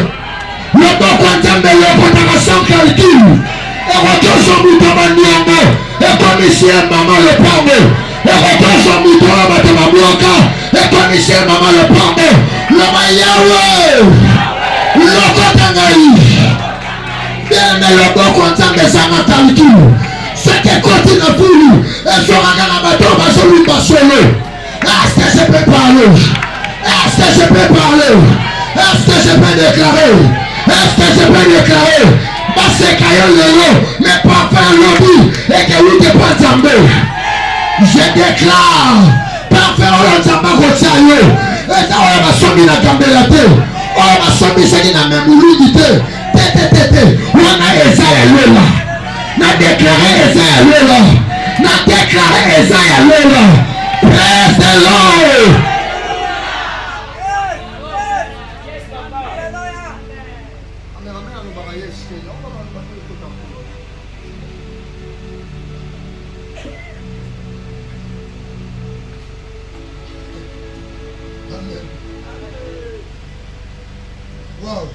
Le bon quantum de l'opération sans calcul. Et retour son bouton mandiango. Et commissaire maman le pardon. Et retour son bouton à ma bloca. Et commissaire maman le pardon. Le mayawe. Le cotangaï. Bien mais le bon quantum de sans calcul. Ce qui continue pour nous. Et sur un bateau va sur lui solo. Est-ce que je peux parler? Est-ce que je peux parler? Est-ce que je peux déclarer? Est-ce que je peux déclarer? Parce que mais pas faire lobby et que vous ne pas tomber. Je déclare pas faire le zamba kochayo. Et ça on va sortir la gambelate. On va sortir c'est la même unité. Tété. On a essayé là. Na déclaré essayé là. Na déclaré essayé là. Praise the Lord. Wow.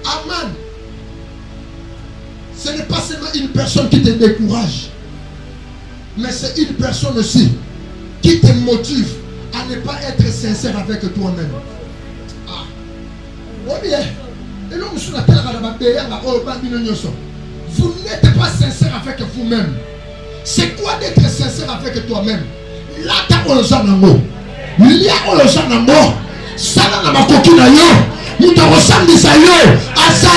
Amen. Ce n'est pas seulement une personne qui te décourage, mais c'est une personne aussi qui te motive à ne pas être sincère avec toi-même. Ah. Oh bien. Et là, vous n'êtes pas sincère avec vous-même. C'est quoi d'être sincère avec toi-même? Là, tu as un nango. Il y a un nango. Ça n'a pas coquille na yo. Nous te ressemblons à yo. À ça.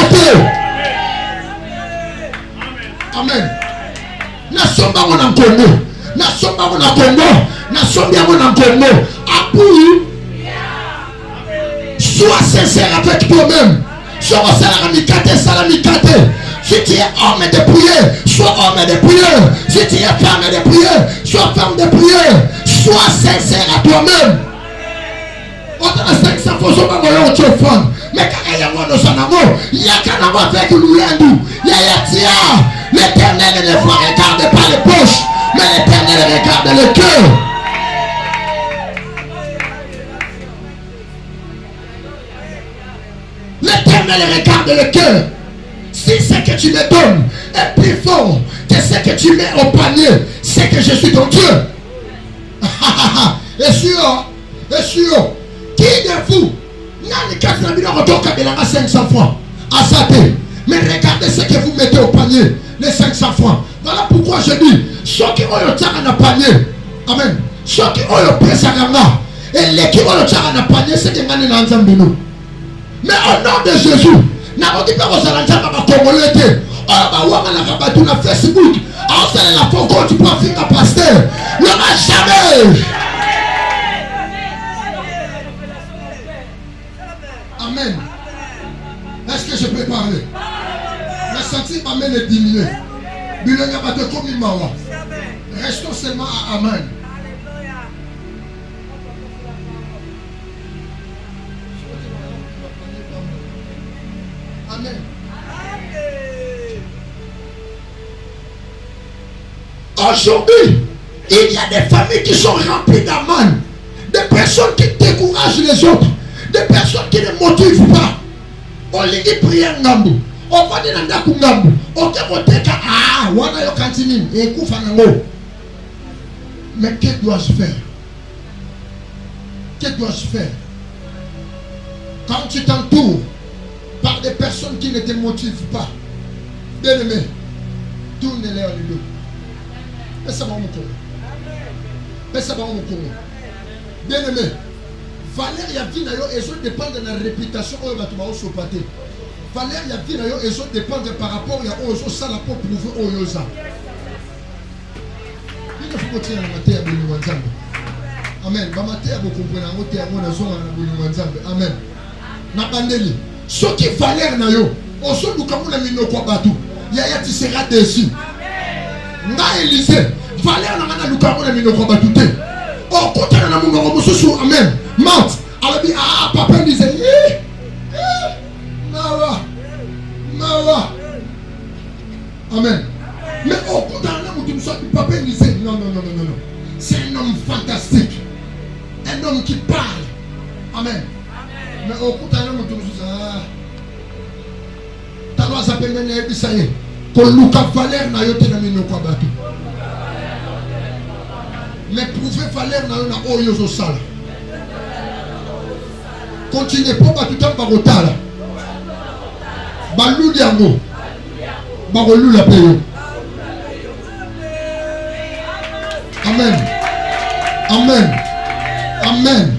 Amen. Nation bango na Congo. Nation bango na Congo. Nation bango na Congo. Apouille. Sois sincère avec toi-même. Sois salamikate. Si tu es homme de prière, sois homme de prière. Si tu es femme de prière, sois femme de prière. Sois sincère à toi-même. On a 500 fois sur ma femme. Mais quand il y a un amour, il y a qu'un amour avec l'oulandou. Il y a tia. L'Éternel ne regarde pas les poches, mais l'Éternel regarde le cœur. L'Éternel regarde le cœur. Si ce que tu me donnes est plus fort que ce que tu mets au panier, c'est que je suis ton Dieu. Et sûr, qui de vous n'a le 4 500 francs à sa tête? Mais regardez ce que vous mettez au panier, les 500 francs. Voilà pourquoi je dis, ceux qui ont le temps à panier, amen. Ceux qui ont le presse à gagner, et les qui ont le temps à panier, c'est que nous avons. Mais au nom de Jésus, nous avons dit que nous allons Congolais. On va tout sur Facebook. On va la photo, tu peux faire un pasteur. Il n'y en a jamais. Amen. Est-ce que je peux parler? Le sentiment m'amène à diminuer. Restons seulement à Amen. Amen. Aujourd'hui, Il y a des familles qui sont remplies d'Aman, des personnes qui découragent les autres, des personnes qui ne motivent pas. On les dit prier ngambu, on va dire nanda ngambu, on te moteka wana yo kantini et kufanango. Mais que dois-je faire? Que dois-je faire? Quand tu t'entoures par des personnes qui ne te motivent pas, bien aimé, tourne-les en lui. Mais ça va mon corps. Mais ça va mon corps. Bien aimé, valeur ya vie na yo et ça dépend de la réputation où tu vas sopater. Valeur ya vie na yo et ça dépend par rapport à ozo ça la pour prouver oyoza. Il faut continuer à mater à Boulou Nzambe. Amen. Ba mater à beaucoup comprendre en côté à mon azon à Boulou Nzambe. Amen. Na bandeli. Ce qui valeur na yo, ozo lukamuna minoko batu. Yaya tu seras déçu. Amen. Na Élysée, valeur na na lukamuna minoko batu te. O kota na mungo mususu. Amen. Mount. Alabi papa disait Mawa. Mawa. Amen. Mais au coup d'un homme où tu me sois du papa disait non. C'est un homme fantastique. Un homme qui parle. Amen. Mais au coup d'un homme où tu me sois t'as s'appelle Nene Bisaye. Qu'on luka valeur na yote na mino kwa batu. Mais prouver valeur na yo na oyo zo sala. Continuez pas tout le temps par otala. Balou diango. Barolou la paye. Amen. Amen. Amen.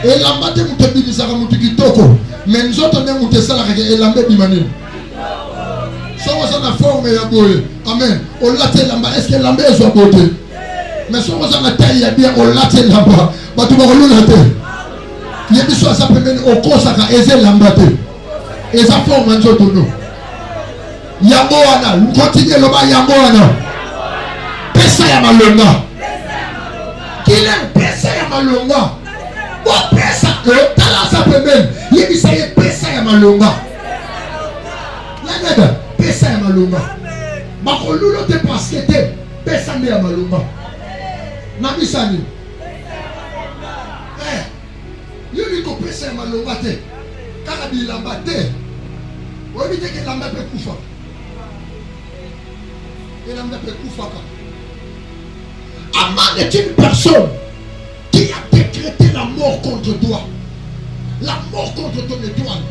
Et la matin vous te dit ça vous dit kitoko. Mais nous autres ne vous te ça la et la mbé bimani. So was on la forme ya boye. Amen. On l'a té lamba est-ce que lambé est soit beauté. Mais so was on la taille ya bien on l'a té lamba. Ba tu barolou la té. Yebi so ça peut mener au kosaka eze lamba té. Et ça forme un autre nous. Yango wana, continue le bas yango wana. Pesa ya malonga. Kile pesa ya malonga. Bo pesa tala sa pemben. Yebi sa ye pesa ya malonga. Yango pesa ya malonga. Bako lulo te paskete pesa me ya malonga. Na bisani. Yoni ko pesa ya malonga te. Kaka bilamba te. Obi te ke lamba pe kufa. Aman est une personne qui a décrété la mort contre toi. La mort contre ton étoile.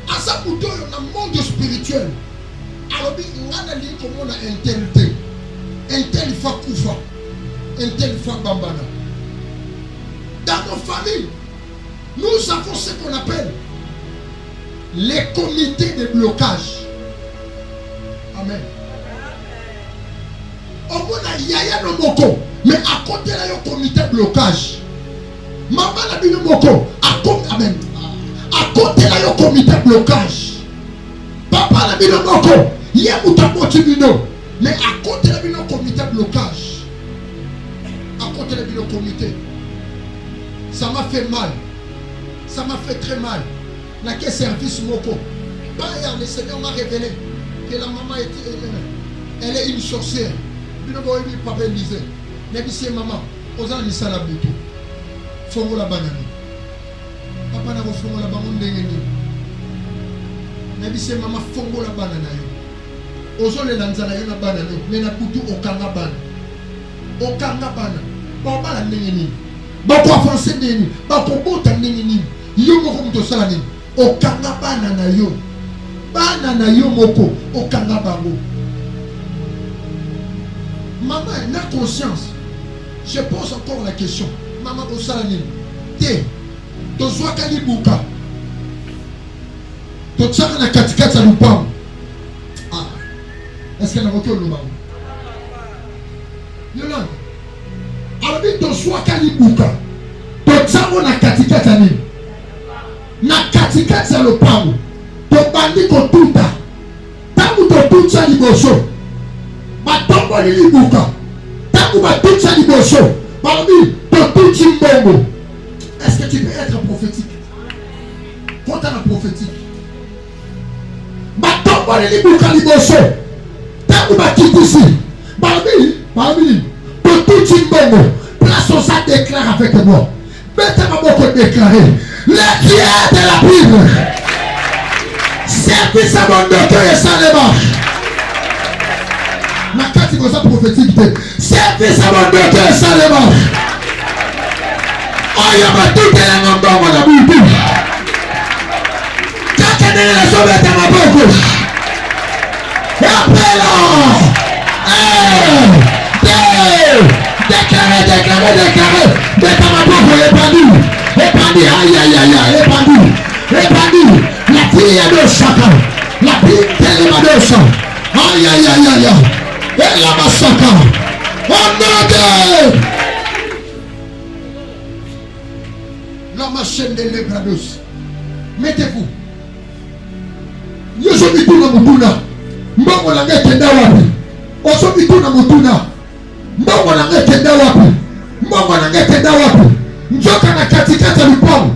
À sa bouton, il y a un monde spirituel. Alors, il y a un lien comme on a un tel fa koufa, un tel fa bambana. Dans nos familles, nous avons ce qu'on appelle les comités de blocage. Amen. Au moins, il y a un moko, mais à côté là, il y a un comité de blocage. Maman a dit le moko, amen. À côté là, il y a un comité de blocage. Papa a dit le moko, il y a un tribunal, mais à côté là, il y a un comité de blocage. À côté là, il y a un comité. Ça m'a fait mal. Ça m'a fait très mal. Dans quel service moko? Le Seigneur m'a révélé que la maman elle est une sorcière. Papa disait, mais maman, aux gens disent ça la boutou. Fongo la banane. Papa n'a pas fongo la banane d'engagé. Mais c'est maman fongo la banane. Aux gens les lanzana y a banane. Mais na boutou au kanga ban. Au kanga ban. Papa la n'engagé. Papa français n'engagé. Papa bouta n'engagé. Yo moko muto salani. Au kanga banana yo. Banana yo moko. Au kanga bango. Maman n'a conscience. Je pose encore la question. Maman Osalani. Té. Tozwa kalibuka. Totsaka na katikati ya lupango. Est-ce qu'elle a voté au lupango? Yolande. Alabi tozwa kalibuka. Totsaka na katikati ya nini? Na katikati ya lupango. Tobandi kotuta. Tangu totuta liboso. Batombo libuka. Tangu batuta liboso. Parmi totuti mbongo. Est-ce que tu peux être prophétique? Quand tu es prophétique. Batombo libuka liboso. Tangu batitisi. Parmi bongo. Place aux ça déclare avec moi. Mettez ma beaucoup déclarer. Le Dieu de la Bible. Service à mon docteur et ça les marche. Ma carte est comme ça prophétique. Service à mon docteur et ça les marche. Oh, il y a pas tout les noms dans mon abouti. Quand on est les sauver à ma beaucoup. Et après là. Déclaré. Mettez ma beaucoup épandu. Aïe, épandu. La fille de chacun. La fille de chacun. Aïe. Et la massacre. Oh non, la machine de l'Ebrados. Mettez-vous. Yo sobi tuna mutuna. Mbongo la ngetenda wapi? Osobi tuna mutuna. Mbongo la ngetenda wapi? Njoka na katikati ya lupango.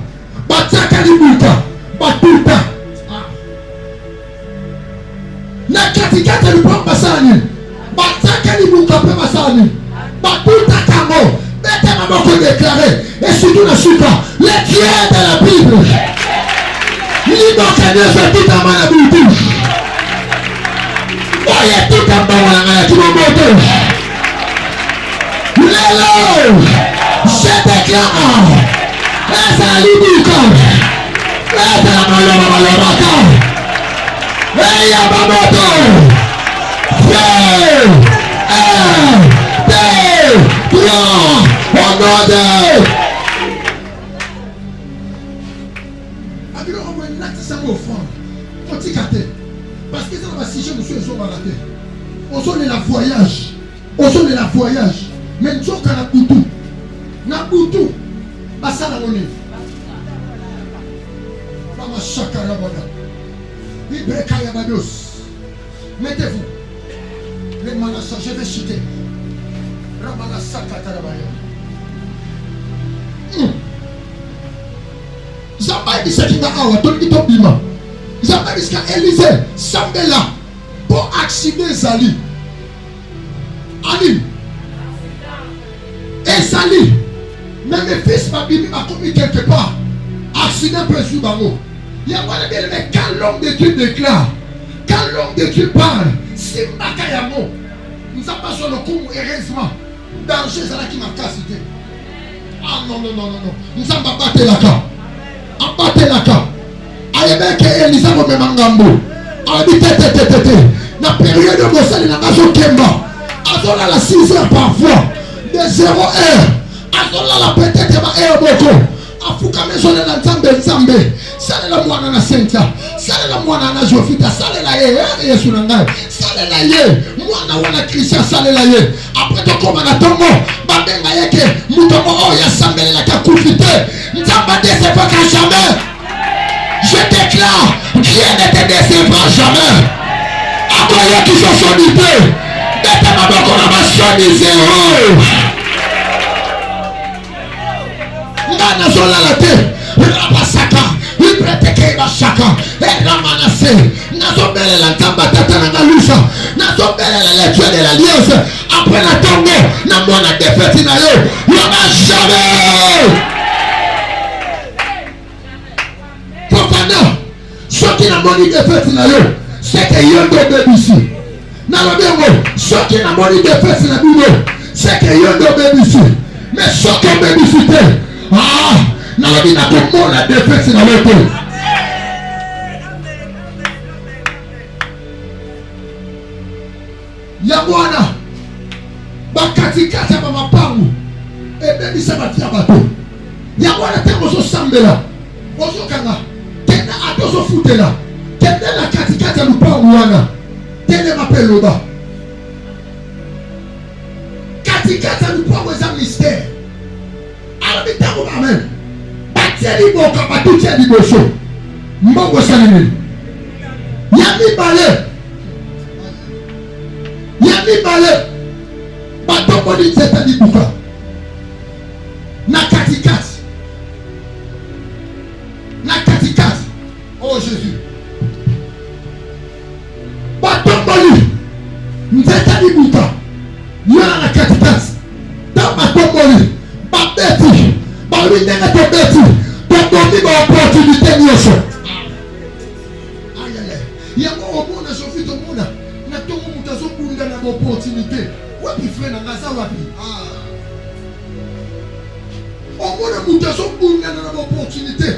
Bataka libuka. Batuta. Na katikati ya lupango basani. Bataka libuka pe basani. Batuta kamo. Bete maboko déclaré. Et surtout na suka. Le Dieu de la Bible. L'immokanese tout en manabouti. Oye tout en banana qui m'a monté. Lelo. Je déclare. Esa libuka. Esa la malomaka. Eya bamoto. Feu. 1, 2, 3. Au nom de parce que ça va siger monsieur et son baraté. On sonne la voyage. Mais nous sommes na butu. Basala moni. Mama shakara bana. Ibreka ya bados. Mettez-vous. Les manassa, je vais chuter. Ramana sakata rabaya. Zamba dit ce qui va avoir tout le bima. Zamba dit que Élisée Sambela pour accident Zali. Alim. Et Zali. Mais mes fils ma Bible m'a commis quelque part. Accident précis bango. Il y a pas de bien mais quand l'homme de Dieu déclare, quand l'homme de Dieu parle, c'est Makayamo. Nous avons pas sur le coup, heureusement. Danger, c'est là qui m'a cassé. Ah non. Nous avons battu la carte. Abattre la carte. Ayebeke Elisa Momemangambo. Tete. La période de Mossali n'a pas joué Kemba. Azola la 6 heures parfois. De 0 heure. Azola la peut-être ma heure boko. Afuka maison na Nzambe. Sale la mwana na Senta. Sale la mwana na Jofita. Sale la Yesu na ngai. Sale la ye. Mwana wana Christian sale la ye. Après to koma na tongo. Babenga yeke. Mutomo oya sambele la kakufite. Nzamba décevra jamais. Je déclare, Dieu ne te décevra jamais. Accoyer toujours son idée. Dès ma banque, on a ma sonne zéro. Nana zola la tête. Rabasaka. Il prête que va chacun. Et ramanase. Nazobele la tamba tata na galusha. Nazobele la lecture de l'alliance. Après la tombe, na mona défaite na yo. Yoma jamais. Ceux qui n'ont pas de défaite, c'est que y a deux bébés. Ceux qui n'ont pas de défaite, c'est que y a deux bébés. Mais ceux qui ont bébé, n'a pas la défaite dans le pays. Yamwana, Bakatikata Mamapangu, et bébé Sabatia Bato. Yamwana Temoso Sambela, Osokanga. Tena atozo futela. Tena na katikati ya lupango wana. Tena mapeloba. Katikati ya lupango za mystère. Arabitango amen. Bateli boka batutia liboso. Mbongo sanini. Yami bale. Batombo di zeta di buka. Na katikati. Oh Jésus. Batomboli. Nzeta di buka. Yana na katikati. Dans ma alobi ndenge tobeti tobomi baopportunité nyonso. Yango omona sofi tomona na ntongo moto azobunda na baopportunité wapi frere na nga aza wapi? Omona moto azobundana na baopportunité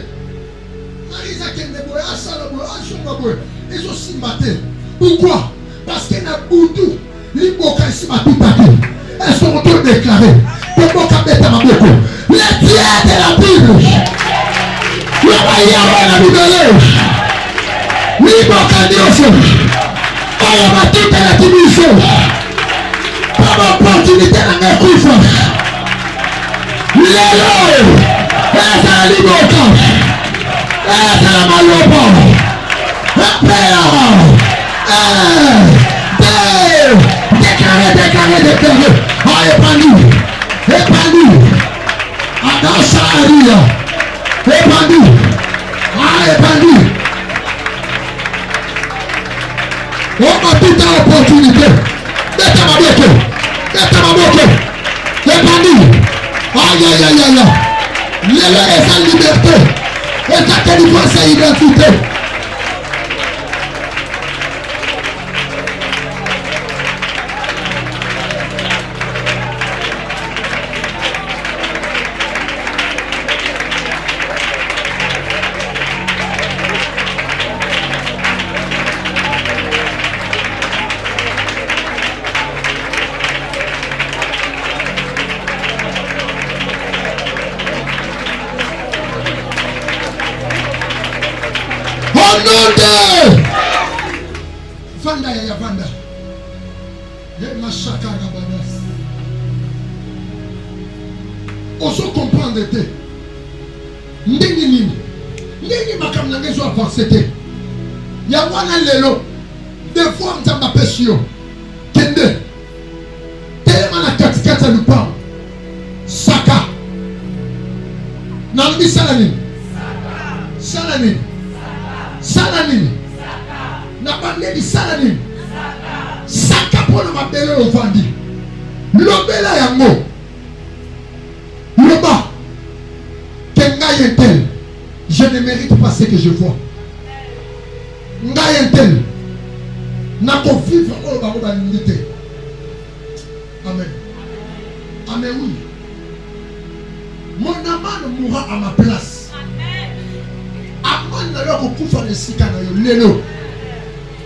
marisa kende boye asala boye azonga boye ezosimba te. Pourquoi? Parce que na butu liboka esimba tuta te. Est-ce qu'on peut déclarer Boboka beta maboko les pierres de la Bible yabayaba na Bible liboka nyonso oyo batutelaki biso pa baopportunité na ngai kufa lelo ezala liboka ezala maloba epela déclaré épandu Adasaria épandu épandu. On a toute l'opportunité. Beta maboko épandu. Aïe aïe aïe aïe. Lelo eza liberté eza délivrance sa identité. Vanda ya vanda ye mashaka rabanas oso comprendre te ndenge nini makambo na ngezo avancer te ya wana lelo des fois nzamba pesio kende telema na katikati ya lupango saka na mbi sala nini na bandeli sala nini saka mpona mabele ovandi lobela yango loba ke ngai intel je ne mérite pas ce que je vois ngai intel nakovivre oyo bango balingi te. Amen oui. Mon amant mourra à ma place. Aman na yo kokufa na esika na yo lelo.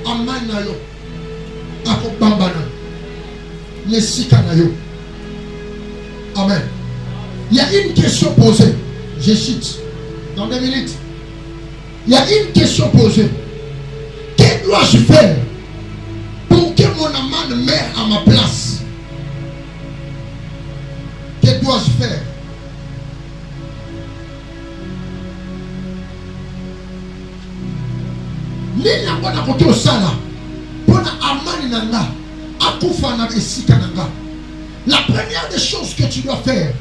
Aman na yo akobambana na esika na yo. Amen. Il y a une question posée. Je cite dans 2 minutes. Il y a une question posée. Que dois-je faire pour que mon amant meure à ma place? Que dois-je faire? Nini yango na kote osala pona amani nanga akufa na esika nanga. La première des choses que tu dois faire,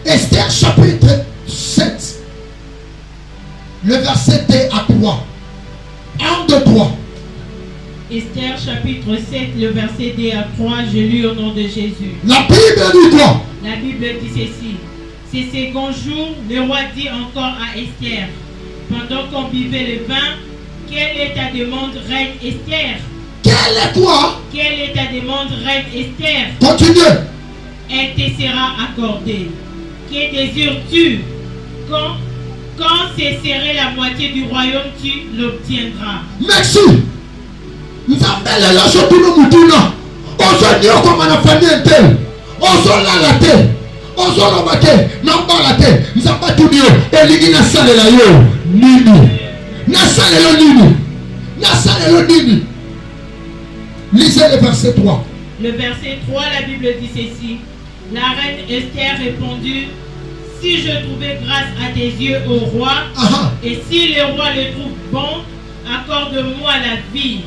Esther chapitre 7 le verset 2 à 3. 1, 2, 3. Esther chapitre 7 le verset 2 à 3. Je lis au nom de Jésus. La Bible dit quoi? La Bible dit ceci. Ces second jour, le roi dit encore à Esther, pendant qu'on buvait le vin, quelle est ta demande, reine Esther? Quelle est quoi? Quelle est ta demande, reine Esther? Continue. Elle te sera accordée. Que désires-tu? Quand cesserait la moitié du royaume, tu l'obtiendras. Merci. Nzambele la shotuna mutuna. Ozo nyoko manafanya tel. Ozo lalate. Ozo lobate. Nambalate. Nzambatu niyo. Eligi na sale la yo. Nini. Nasalelo nini. Lisez le verset 3. Le verset 3, la Bible dit ceci. La reine Esther répondit, si je trouvais grâce à tes yeux, ô roi, et si le roi le trouve bon, accorde-moi la vie.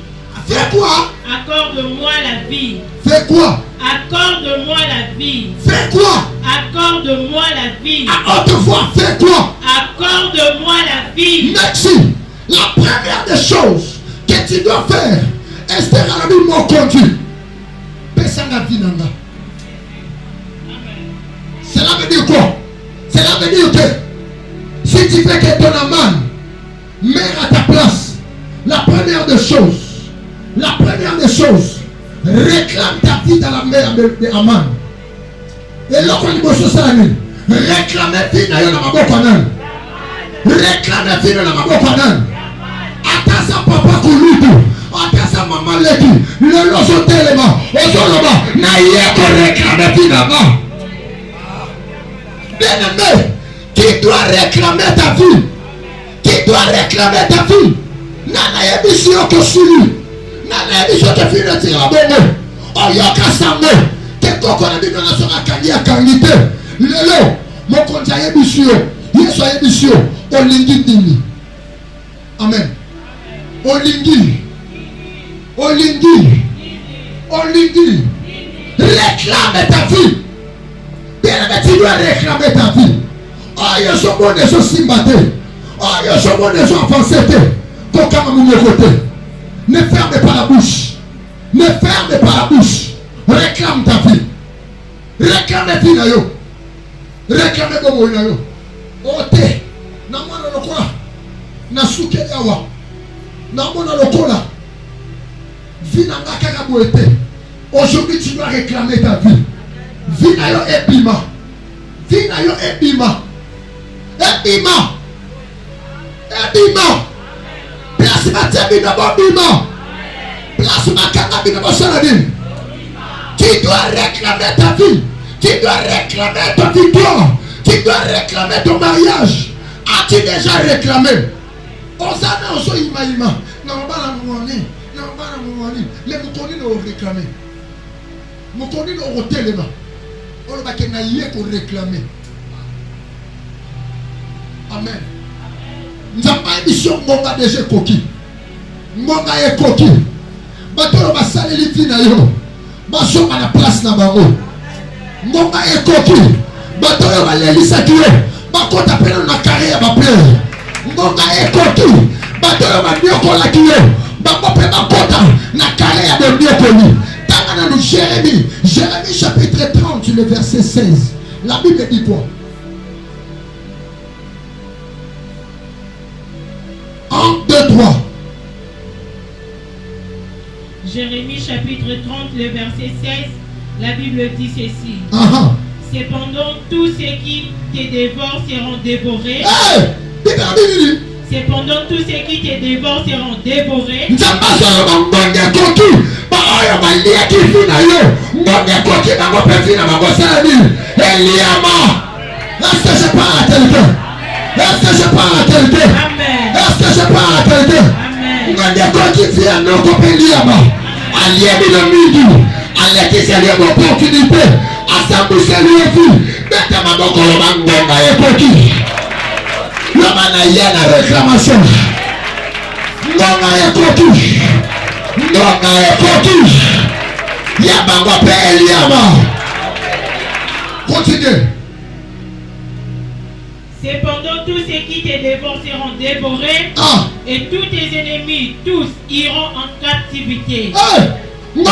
Fais quoi? Accorde-moi la vie. Fais quoi? Accorde-moi la vie. Fais quoi? Accorde-moi la vie. À haute voix, fais quoi? Accorde-moi la vie. Merci. La première des choses que tu dois faire, Esther a mis mon conduit. Pesanga vinanga. Cela veut dire quoi? Cela Ça veut dire que si tu fais que ton Aman meurt à ta place, la première des choses, réclame ta vie dans la mer de Aman. Et là, quand il faut ça, réclame ta vie dans la mabokanan. Réclame ta vie dans la mabokanan. Atasa papa kulutu, atasa maman leki, le loso telema, ozoloba, na yeko réclame ta vie dans la. Bien-aimé, qui doit réclamer ta vie? Qui doit réclamer ta vie? Nana yebisio que sulu. Nana yebisio que fille de tira bongo. Oyoka sambe. Que koko na bino na sora kangi ya kangite. Lelo, mokonja yebisio. Yesu yebisio. Olingi dini. Amen. Olingi. Réclame ta vie. Bien-aimé, tu dois réclamer ta vie. Oh, il y a son bon et son simbaté. Oh, il y a son bon et son avancé. Ne ferme pas la bouche. Ne ferme pas la bouche. Réclame ta vie. Réclame ta vie. Réclame ta vie. Ote. Namana lokola. Nasuke yawa. Namana lokola. Vinanga kakaboete. Aujourd'hui, tu dois réclamer ta vie. Vinayo ebima. Vinayo ebima. Ebima. Ebima. Place ma tête d'abord bima. Place ma kaka d'abord saladine. Tu dois réclamer ta vie. Tu dois réclamer ta victoire. Tu dois réclamer ton mariage. As-tu déjà réclamé? Osana oso ima. Non bala mwani. Les moutons n'ont réclamé. Moutons n'ont téléma. On va réclamer. Amen. Nous avons une mission Monga déjà coquille. Monga est coquille. Bateau va saler les filles d'ailleurs. Bateau à la place là-bas. Monga est coquille. Bateau va les lissaquer. Bateau t'appelle dans la carrière va plaire. Monga est coquille. Bateau va mieux qu'on l'a tué. Bateau peut pas porter la carrière de mieux connu. Jérémie chapitre 30, le verset 16. La Bible dit quoi? 1, 2, 3. Jérémie chapitre 30, le verset 16. La Bible dit ceci. Cependant, tous ceux qui te dévorent seront dévorés. Cependant, tous ceux qui te dévorent seront dévorés. Est-ce que je parle à quelqu'un? Est-ce que je parle à quelqu'un? Amen. Est-ce que je parle à quelqu'un? Réclamation. Continuez. Cependant, tous ceux qui te dévorent seront dévorés, et tous tes ennemis, tous iront en captivité. Le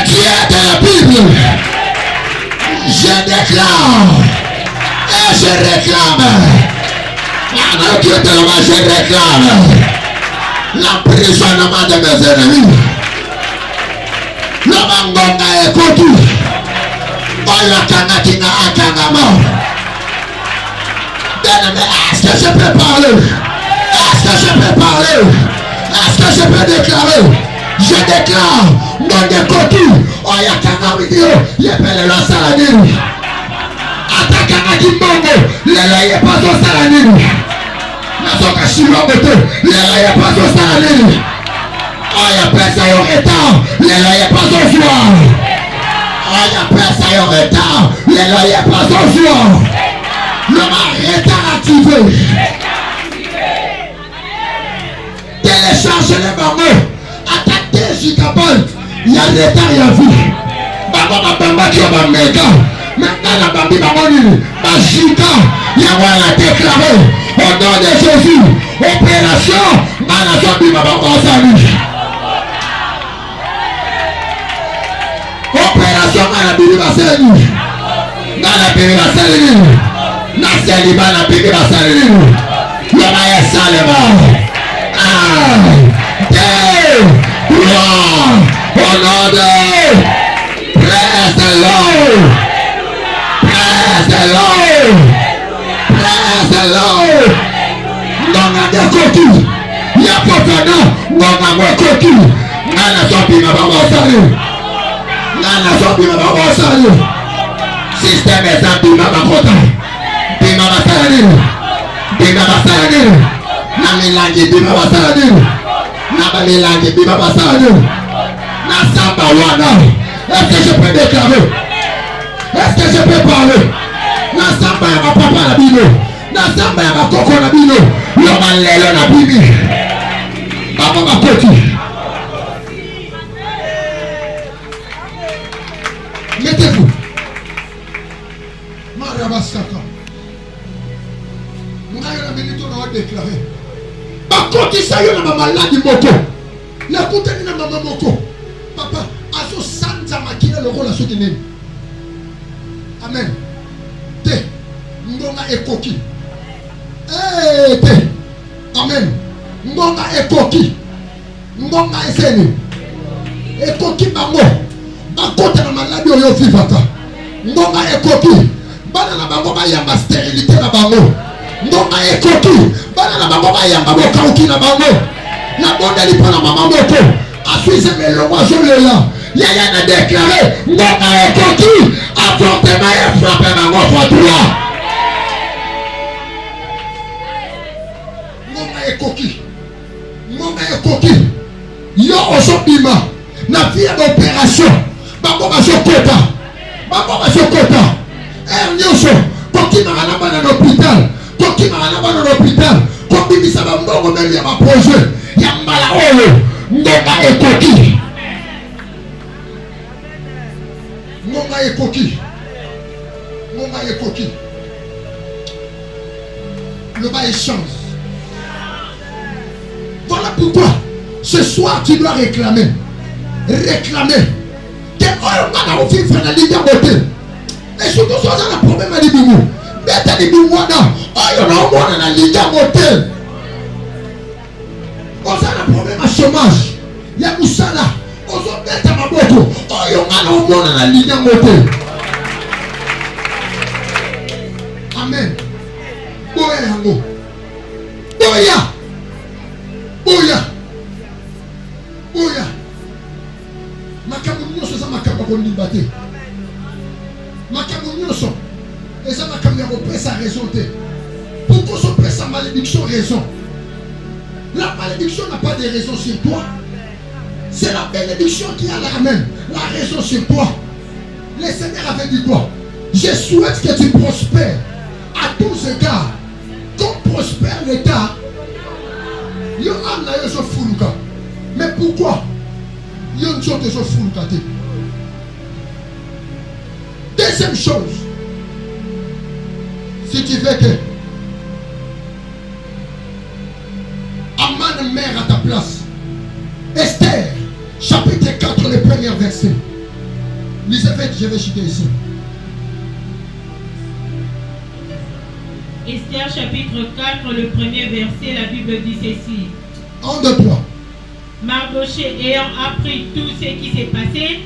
Dieu de la Bible. Je déclare et je réclame. Dieu de la je réclame l'emprisonnement de mes ennemis. Le mangonga est connu. Oyakanatina akangama. Est-ce que je peux parler? Est-ce que je peux parler? Est-ce que je peux déclarer? Je déclare non de côté. Oyakanga video. Yepele la saladine. Atakanga kimbongo. Lele ye pas au saladine. Nasoka shilomoto. Lele ye pas au saladine. Oya pesa yo retard. Lele ye pas au soir. Oya pesa yo retard. Lele ye pas au soir. Le mari est activé. Télécharge les bambous. Attaque gigabytes. Il y a retard, il y a vu. Baba bamba qui va méga. Maintenant la bambi bamoni. Giga. Il y a la déclaré. Au nom de Jésus. Opération. Manazambi baba salut. basalini ngana bibi basalini naseli bana bibi basalini yama yesalema 1 2 3 honore praise the Lord praise the Lord praise the Lord ngonga dekoki yapotana ngonga mwekoki ngana sopi mababa sali ngana sopi mababa sali system esambi mabakota bima basali na milangi bima basali na bamilangi bima basali na samba wana. Est-ce que je peux déclarer? Est-ce que je peux parler? Na samba ya papa na bino na samba ya koko na bino yo malelo na bibi baba bakoti. Mettez-vous. Marabasaka. Mungayona minito na déclarer. Bakoti sayo na maladi moko. La kutani na mama moko. Papa aso santa makina lokola soki nini. Amen. Te ngonga ekoki. Te. Amen. Ngonga ekoki. Ngonga eseni. Ekoki bango. Bakota na maladi oyo vivaka. Ngonga ekoki. Bana na bango bayamba stérilité na bango. Ngonga ekoki. Bana na bango bayamba bokauki na bango. Na bonda lipana mama moko. Asuize melongo azolela. Yaya na déclaré ngonga ekoki. Affrontement et frappé bango fois 3. Ngonga ekoki. Ngonga ekoki. Yo osopima. Na vie d'opération. Bango bazokota. Bango bazokota. Nyoso. Koki marana bana l'hôpital. Koki marana bana l'hôpital. Koki bisaba mbongo même ya ma projet. Ya mbala oyo. Ngonga ekoki. Ngonga ekoki. Ngonga ekoki. Le bas échange. Voilà pourquoi ce soir tu dois réclamer. Réclamer. Que oyo ngana ofifre na liga bote. Et surtout ça a un problème à l'ibimou. Bête à l'ibimou wana. Oyo na omona na liga bote. On a un problème à chômage. Ya musala. Ozo bête à maboko. Oyo ngana omona na liga bote. Amen. Boya yango. Boya. Boya. Boya. Makambo nyonso za makambo kondimba te. Makambo nyonso eza makambo ya kopesa raison te. Pourquoi se pesa malédiction raison? La malédiction n'a pas de raison sur toi. C'est la bénédiction qui a la même. La raison sur toi. Le Seigneur avait dit quoi? Je souhaite que tu prospères à tous égards. Comme prospère l'État. Yo amna yo so fuluka. Mais pourquoi? Yo nchote so fuluka te. Deuxième chose, si tu veux que Aman meurt à ta place, Esther, chapitre 4, le premier verset. Lisez vite, je vais citer ici. Esther chapitre 4, le premier verset, la Bible dit ceci. 1, 2, 3. Mardoché ayant appris tout ce qui s'est passé,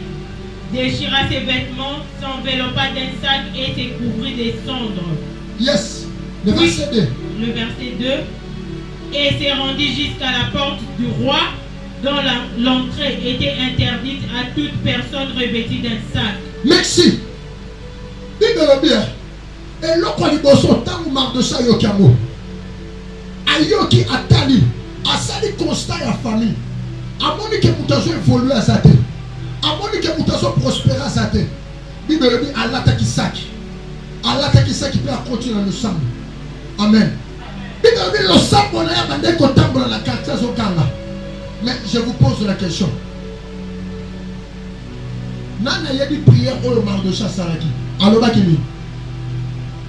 déchira ses vêtements, s'enveloppa d'un sac et se couvrit des cendres. Yes. Le verset 2. Le verset 2. Et se rendit jusqu'à la porte du roi, dont l'entrée était interdite à toute personne revêtue d'un sac. Merci. Bible bien. Et l'autre liboso tangu Mardocha yokiamo. Ayoki atali. Asali constat ya famille. Amoni ke mutazo évoluer à zate. Amoni ke mutazo prospérer à zate. Bible dit Allah ta kisaki. Allah ta kisaki peut continuer le sang. Amen. Bible dit le sang on a bandé ko tambola la quartier zokanga. Mais je vous pose la question. Nana yedi prière au Mardocha saraki. Aloba kimi.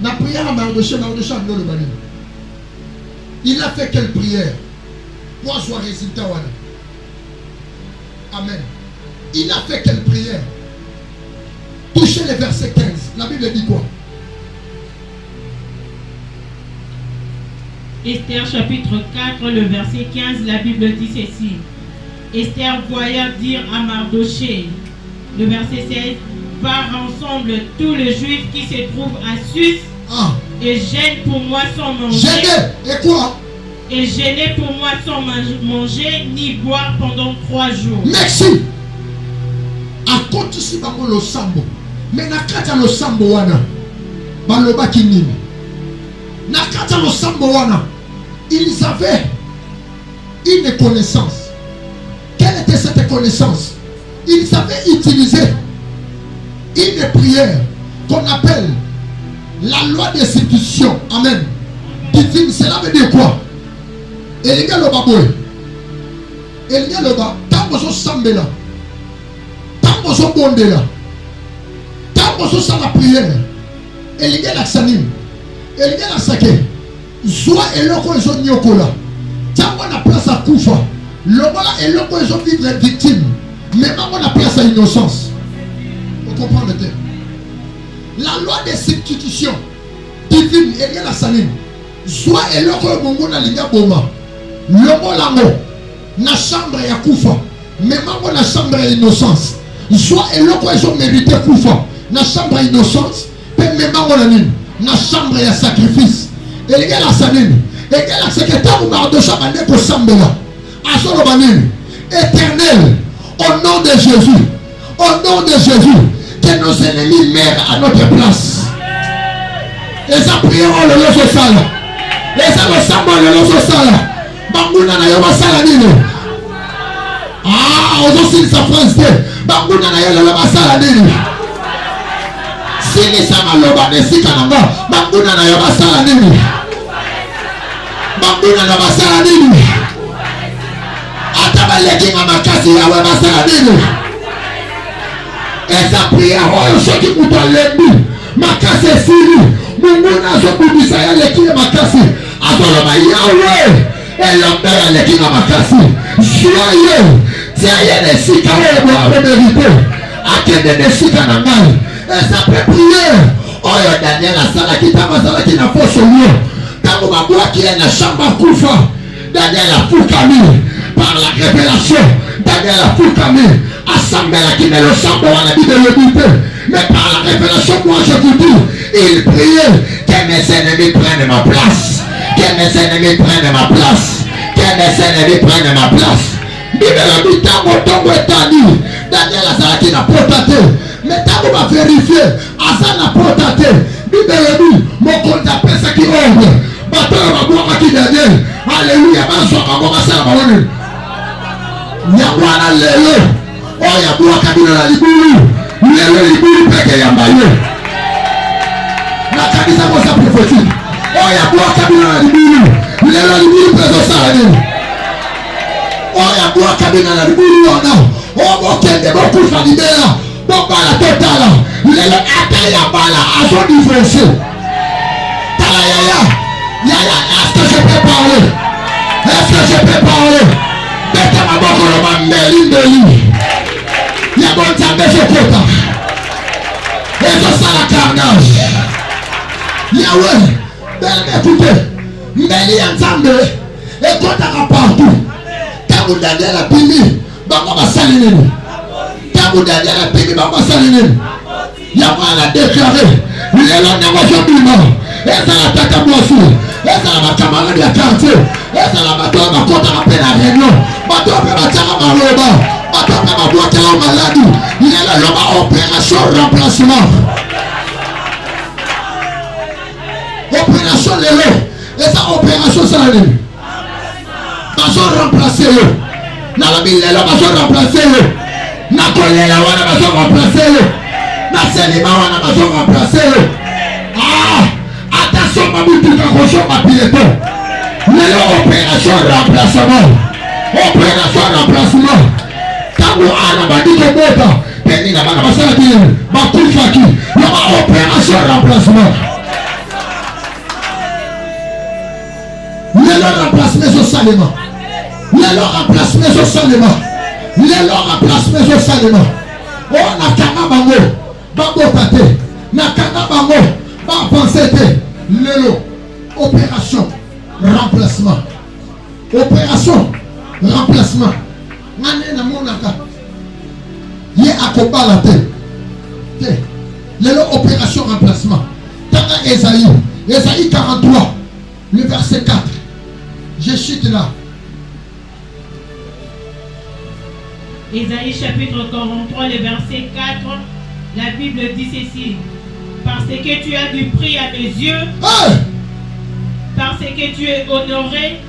La prière à Mardoché, le bani. Il a fait quelle prière pour avoir résultat? Amen. Il a fait quelle prière? Tout toucher le verset 15. La Bible dit quoi? Esther chapitre 4, le verset 15, la Bible dit ceci. Esther voyant dire à Mardoché, le verset 16, par ensemble tous les Juifs qui se trouvent à Sus et gênent pour moi sans manger. Gêner et quoi? Et gêner pour moi sans manger ni boire pendant 3 jours. Merci. À côté si bango lo sambo. Mais nakata lo sambo wana. Baloba kinini. Nakata lo sambo wana. Ils avaient une connaissance. Quelle était cette connaissance? Ils avaient utilisé une prière qu'on appelle la loi d'institution. Amen. Divine, cela veut dire quoi? Elinga loba boy. Elinga loba, tango so sambela. Tango so bondela. Tango so sa la prière. Elinga laksanim. Elinga laksake. Soit eloko ezo nyokola. Tango na place à kufa. Lobola eloko ezo vivre victime. Mais maman na place à innocence. Vous comprenez le terme? La loi des substitutions divine, Elinga laksanim. Soit eloko ebongo na linga boma. Lobo lango na chambre ya kufa, mais mango na chambre ya innocence. Soit eloko ezo mérité kufa na chambre ya innocence, pe mango na nini na chambre ya sacrifice. Elinga la sanini, elinga la secrétaire Mardocha bande ko sambela. Asolo banini, Éternel, au nom de Jésus, au nom de Jésus, que nos ennemis meurent à notre place. Et ça prieront le loso sala. Et ça le samba le loso sala. Banguna na yoba sala nini? Aujourd'hui sa phrase de Banguna na yoba sala nini? Sini sama loba nesika nanga Banguna na yoba sala nini? Banguna na yoba sala nini? Atabaleki nga makasi ya yoba sala nini? Esa prière oyo soki muto lembi makasi esili Munguna azobudisa ya leki makasi azoloba Yahweh elambera leki na makasi joyeux tiens nesika oyo abemérité akende nesika na ngai esape prière oyo Daniel asalaki ntango azalaki na foso lieu ntango babwaki ye na chambre akufa Daniel afukami par la révélation Daniel afukami asambelaki na losambo wana bibelobi te mais par la révélation moi je vous dis il priait que mes ennemis prennent ma place. Que mes ennemis prennent ma place. Que mes ennemis prennent ma place. Bible dit tango tongo etani. Daniel azalaki na potate. Mais tango va vérifier. Asa na potate. Bible dit mokonzi apesaki ordre. Bato babwakaki Daniel. Alléluia. Bazwaka ngo basala bawoni. Yango wana lelo. Oyo abwaka bino na libulu. Lelo libulu peke yamba ye. Na kanisa mosa prophétique. Oya bwaka bina na libulu. Lelo libulu pezo sala nini? Oya bwaka bina na libulu wana. Obo kende bokufa libela. Bokala totala. Lelo ata ya bala. Azo différencier. Tala yaya. Yaya, est-ce que je peux parler? Est-ce que je peux parler? Bete maboko roba mbeli mbeli. Yabon tambe sokota. Ezo sala carnage. Yahweh, écoutez, mbeli ya nzambe ekotaka partout. Tango Daniel apimi bango basali nini? Tango Daniel apimi bango basali nini? Yango ana déclaré lelo nango zobima ezala tata mwasi ezala bakamarade ya quartier ezala bato bakotaka mpe na réunion bato mpe batiaka maloba bato mpe babwakela maladi lelo loba opération remplacement. Opération lelo eza opération salani bazo remplacer yo na la bilelo bazo remplacer yo na kolela wana bazo remplacer yo na selima wana bazo remplacer yo attention mabutuka koshoma piéton lelo opération remplacement opération remplacement tango ana bandiko bota peni na bana basala kile bakufaki yoba opération remplacement. Lelo remplace mes osalema. Lelo remplace mes osalema. Lelo remplace mes osalema. On a kanga bango. babotate nakanga bango bapense te lelo opération remplacement ngane na monaka ye akobala te lelo opération remplacement tanga Ésaïe 43 le verset 4 je chute là. Ésaïe chapitre 43, le verset 4, la Bible dit ceci. Parce que tu as du prix à mes yeux, parce que tu es honoré.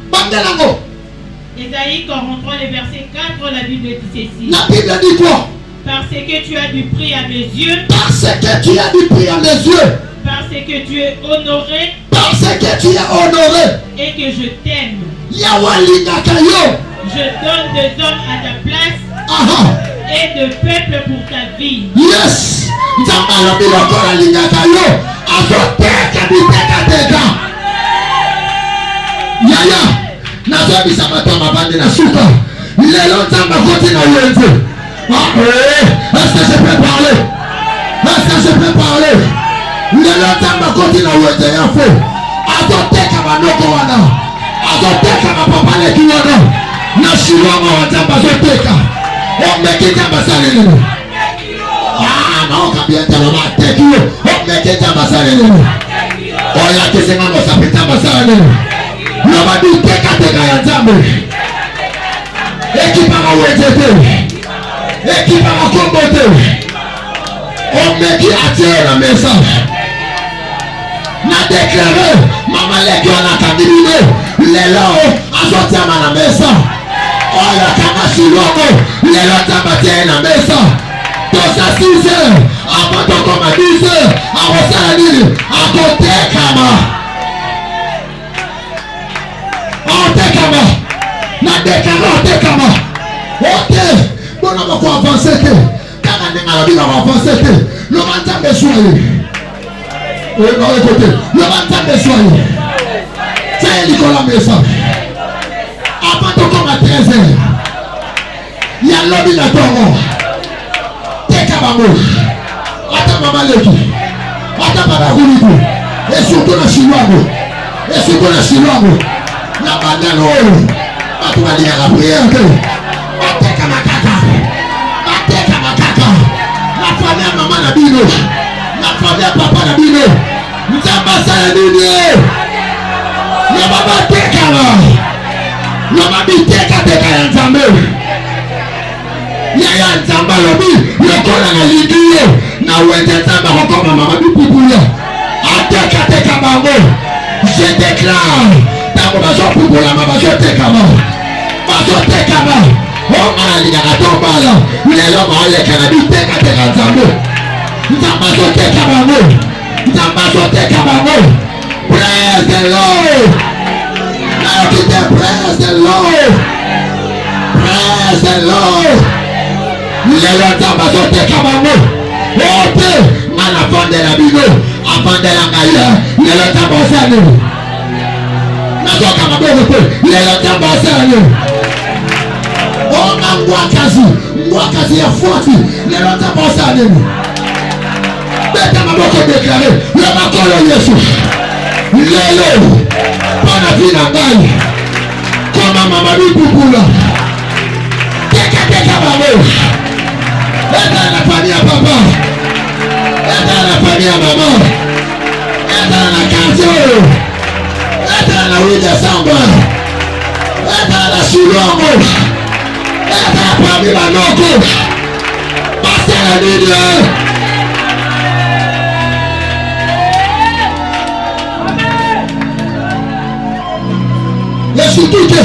Ésaïe 43, le verset 4, la Bible dit ceci. La Bible dit quoi? Parce que tu as du prix à mes yeux. Parce que tu as du prix à mes yeux. Parce que tu es honoré. Parce que tu es honoré. Et que je t'aime. Je donne des hommes à ta place. Et de peuple pour ta vie. Yes. Yaya. Nazo bisa matoma bande na suka. Lelo tamba kote na wenze. Est-ce que je peux parler? Est-ce que je peux parler? Lelo tamba kote na wenze ya fo. Azoteka manoko wana. Azoteka mapapa leki wana. Na shirama watamba azoteka. Omeke tamba salele. Naoka bienta mama tekio. Omeke tamba salele. Oya kisenga mosapi tamba salele. Nobody take ya Nzambe. Ekipa mawetete. Ekipa makombote. Omeki atire na message. Na déclarer mama leki wana kandibine. Lelo azotiama na mesa. Oya kama shiloko. Lelo tambatia na mesa. Tosa 6 heures. Apato koma 10 heures. Awosala nini. Akote kama. Otekama na dekara otekama ote bona bako avancer te kaka ndenga la bila avancer te le Nzambe soye no écoute le Nzambe soye c'est Nicolas Messa apato comme à 13h ya lobi na tongo tekama mo ata mama leki ata baba kuliku et surtout na Chiluango la bandano batu balinga la prière bateka makaka la famille ya mama na bino la famille ya papa na bino Nzambe asala nini ya baba tekama ya babi teka ya Nzambe ya Nzambe alobi lokola na ligiyo na wende Nzambe akokoma mama bipupuya ateka bango je déclare bazopukulama bazotekama omalingaka tombala lelo maoleka na bitekateka Nzambe Nzambe azoteka bango praise the Lord nakite praise the Lord lelo Nzambe azoteka bango ote ngana fondela bino afondela ngaya lelo Nzambe osani nazoka maboko pe lelo Nzambe asala ona ngwakazi ya fuati lelo Nzambe asala beta maboko deklare le makolo Yesu lelo pana vina ngai koma mama bipupula teka babo eta na familia papa eta na familia mama eta na kanzo eta na wida samba eta na Chiluango eta na pami banoko basala nini Yesu tuke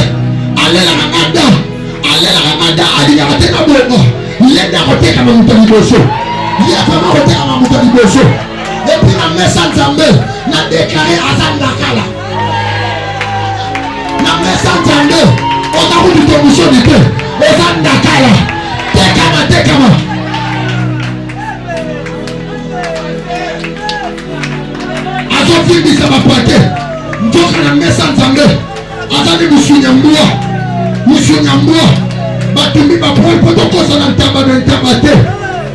alela nganda aliya mateka bongo lenda koteka mamutani boso ya kama koteka mamutani boso et puis na mesa Nzambe na déclarer azanda kala na mesa Nzambe otakuti tomushoni te azanda kala tekama azofindisa bapate njoka na mesa Nzambe azali musunyambua batumbi bapoi potokosa na ntamba te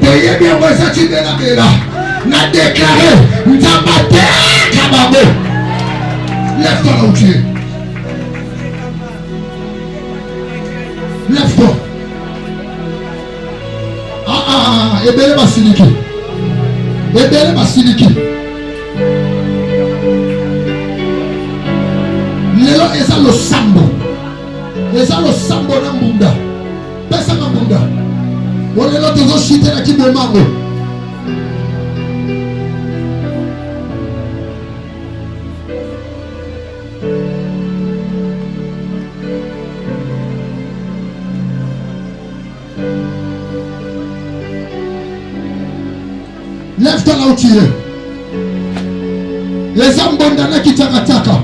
Oye bien moi ça tu bela bela. N'a déclaré Nzambate Kababo. Lève-toi là où tu es. Lève-toi. Ebele basiliki. Ebele basiliki. Lelo eza lo sambo. Eza lo sambo na mbunda. Pesa na mbunda. Olelo tozo shite na kibomango. Lève-toi là où tu es. Les ambondana qui takataka.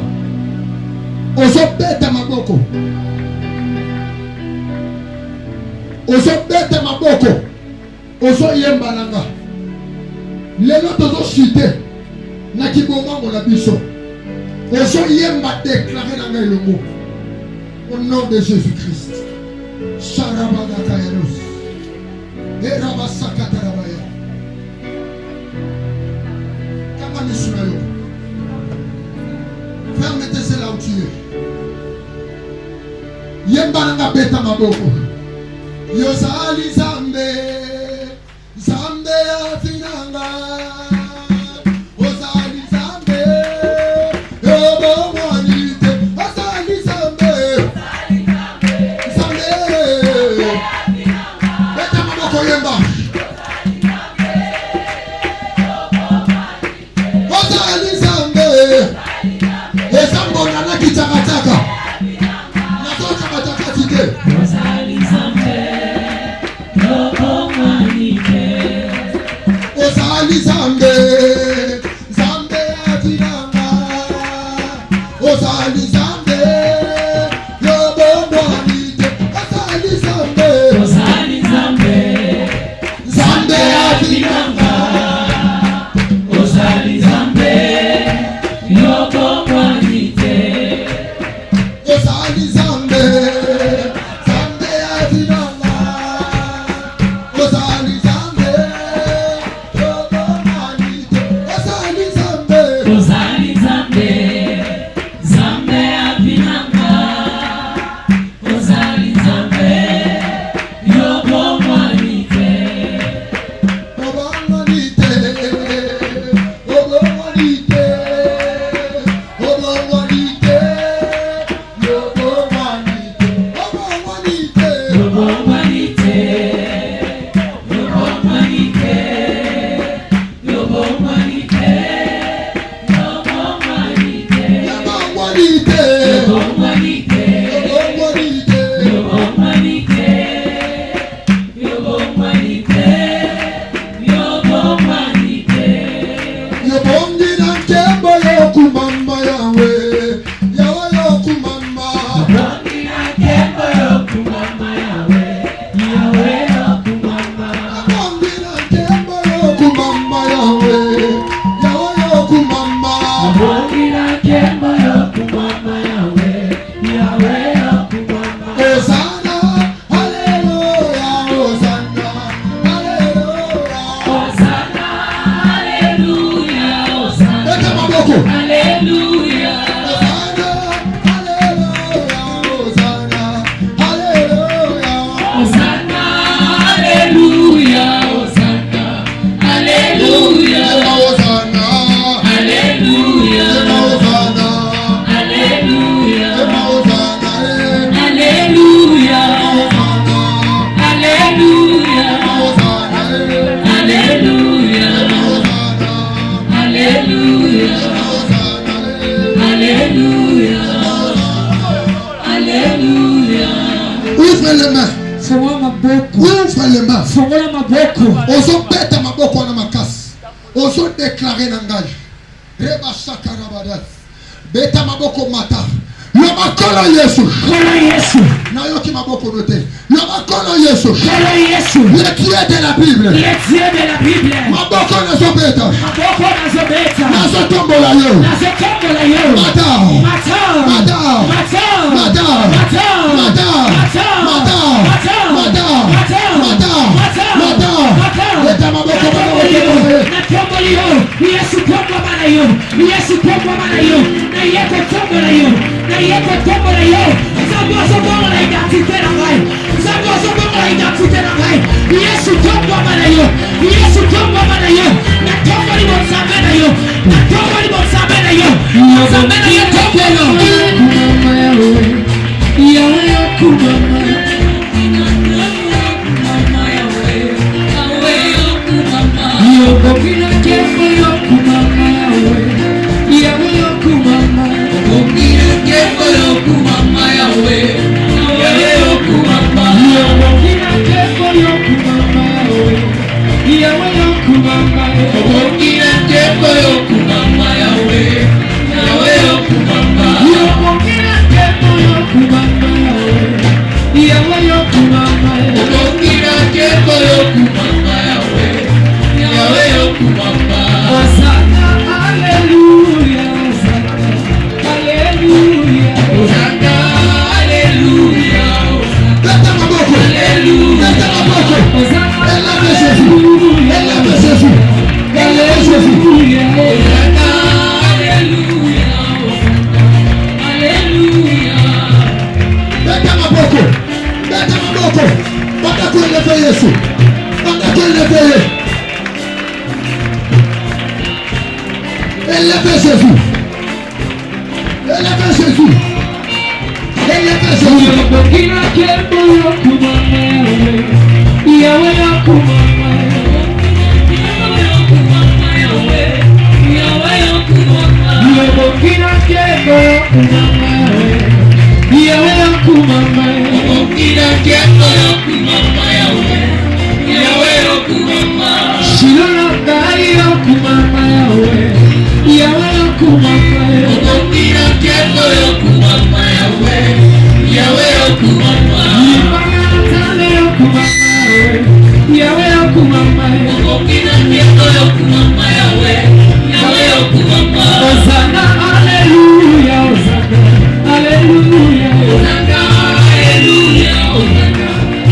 Ozo beta maboko. Ozo beta maboko. Ozo yemba nanga. Lelo tozo shite. Na kibonga la biso. Ozo yemba déclarer nanga le mot. Au nom de Jésus-Christ. Sharabada kayanos. Erabasaka tarabaya. Ferme tes yeux là où tu es. Yemba nanga beta maboko. Yosali zambe. Zambe afinanga. Osali zambe. Yobo mwanite. Osali zambe. Zambe. Beta maboko yemba. Ouvre les mains. Ouvre les mains. Ozo beta maboko na makasi. Ozo déclarer nangage. Reba shakarabadas. Beta maboko mata. Yoma kola Yesu. Kola Yesu. Na yoki maboko note. Yoma kola Yesu. Kola Yesu. Le Dieu de la Bible. Le Dieu de la Bible. Maboko na zobeta. Maboko na zobeta. Na zotombola yo. Na zotombola yo. Mata. Mata. Mata. Mata. Mata. Mata. Mata. Mata. Mata. Mata. Mata. Mata. Mata. yo. Yesu tombola na yo. Na yeko tombola yo. Na yeko tombola yo. Zambia tombola na identité na ngai. Zambia tombola na identité na ngai. Yesu tombola na yo. Yesu tombola na yo. Na tomboli bo sabe na yo. Na tomboli bo sabe na yo. Sabe na yo tombola. Kumama yawe. Yawe kumama. Bokina kembo yokumama yawe, yawe yokumama. Bokina kembo yokumama yawe, yawe yokumama. Bokina kembo yokumama yawe, yawe yokumama. Bokina kembo yokumama yawe, yawe yokumama. Bokina kembo yokumama yawe, yawe yokumama. Bokina kembo yokumama yawe. Hosanna, hallelujah, hallelujah, Hosanna, hallelujah, Élevez Jésus. Élevez Jésus. Élevez Jésus. Bokina kembo yokumama yawe, yawe yokumama. Bokina kembo yokumama yawe, yawe yokumama. Bokina kembo yokumama yawe, yawe yokumama. Shilona kai yokumama yawe, yawe yokumama. Bokina kembo yokumama yawe, yawe yokumama. Ibana yokumama yawe, yawe yokumama. Bokina kembo yokumama yawe, yawe yokumama. Hosanna, hallelujah, Hosanna, hallelujah, Hosanna, hallelujah, Hosanna,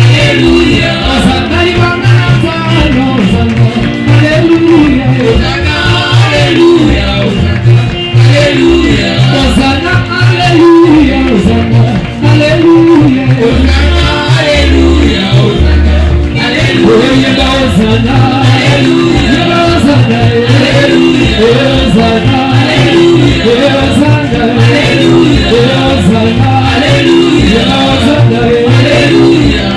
hallelujah. Hosanna, ibana Hosanna, hallelujah, Hosanna, hallelujah, hallelujah. Hosanna, hallelujah, Hosanna, hallelujah, Hosanna, hallelujah, Hosanna, hallelujah. Hosanna, hallelujah, Hosanna, hallelujah, Hosanna, hallelujah, Hosanna, hallelujah, Hosanna, hallelujah, Hosanna, hallelujah.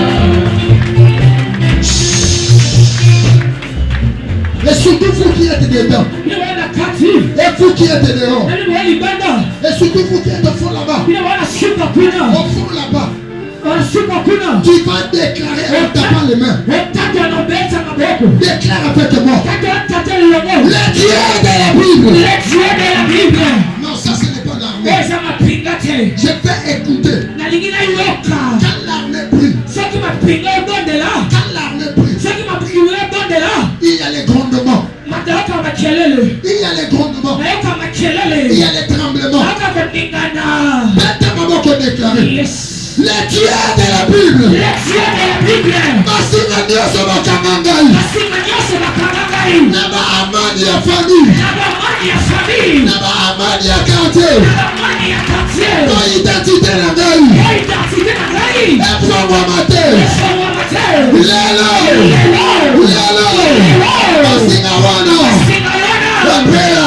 Et surtout vous qui êtes dedans. Et vous qui êtes dehors. Et surtout vous qui êtes au fond là-bas. Au fond là-bas. Tu vas déclarer en tapant les mains. Déclare avec moi. Le Dieu de la Bible. Non, ça ce n'est pas l'armée. Je vais écouter. Quand l'armée prie. Quand l'armée prie. Il y a les grondements. Il y a les grondements. Il y a les tremblements. Bêtement qu'on déclare. Le Dieu de la Bible. Masina nyoso bakangangai. Naba amani ya famille. Naba amani ya quartier. Ton identité na ngai. Efwa matin. Lelo. Masina wana. Epela.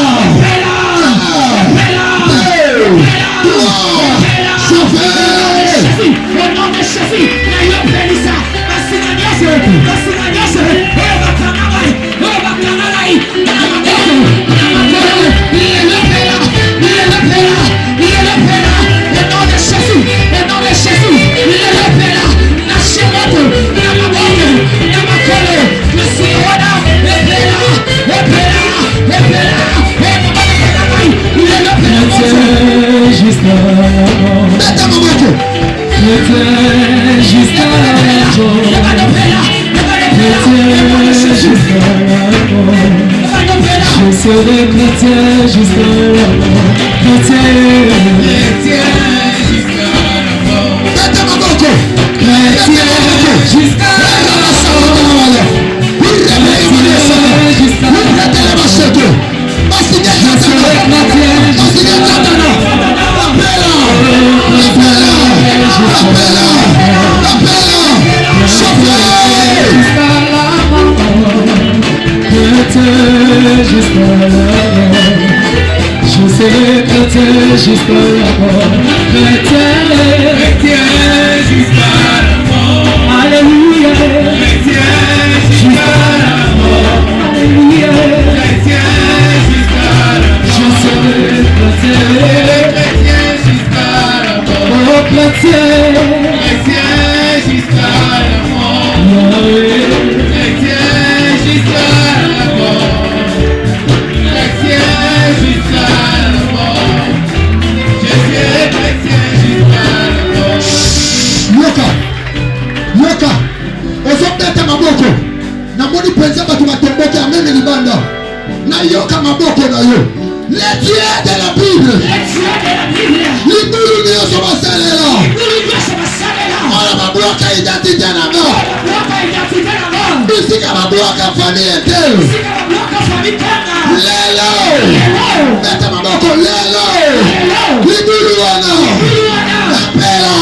Je serai chrétien jusqu'à la mort. Chrétien jusqu'à la mort. Chrétien jusqu'à la mort. jusqu'à la mort. Chrétien jusqu'à la mort. Alléluia. Chrétien jusqu'à la mort. Alléluia. Chrétien jusqu'à la mort. Je serai chrétien jusqu'à la mort. Oh chrétien jusqu'à la mort. Chrétien jusqu'à la mort. Chrétien jusqu'à la mort. Je serai chrétien jusqu'à la mort. Yoka ozobeta maboko namoni penza bato batomboki amene libanda na yoka maboko na yo les dieux de la Bible libulu nyonso basalela wana babloka identité na ngo bisika babloka famille te lelo beta maboko lelo libulu wana apela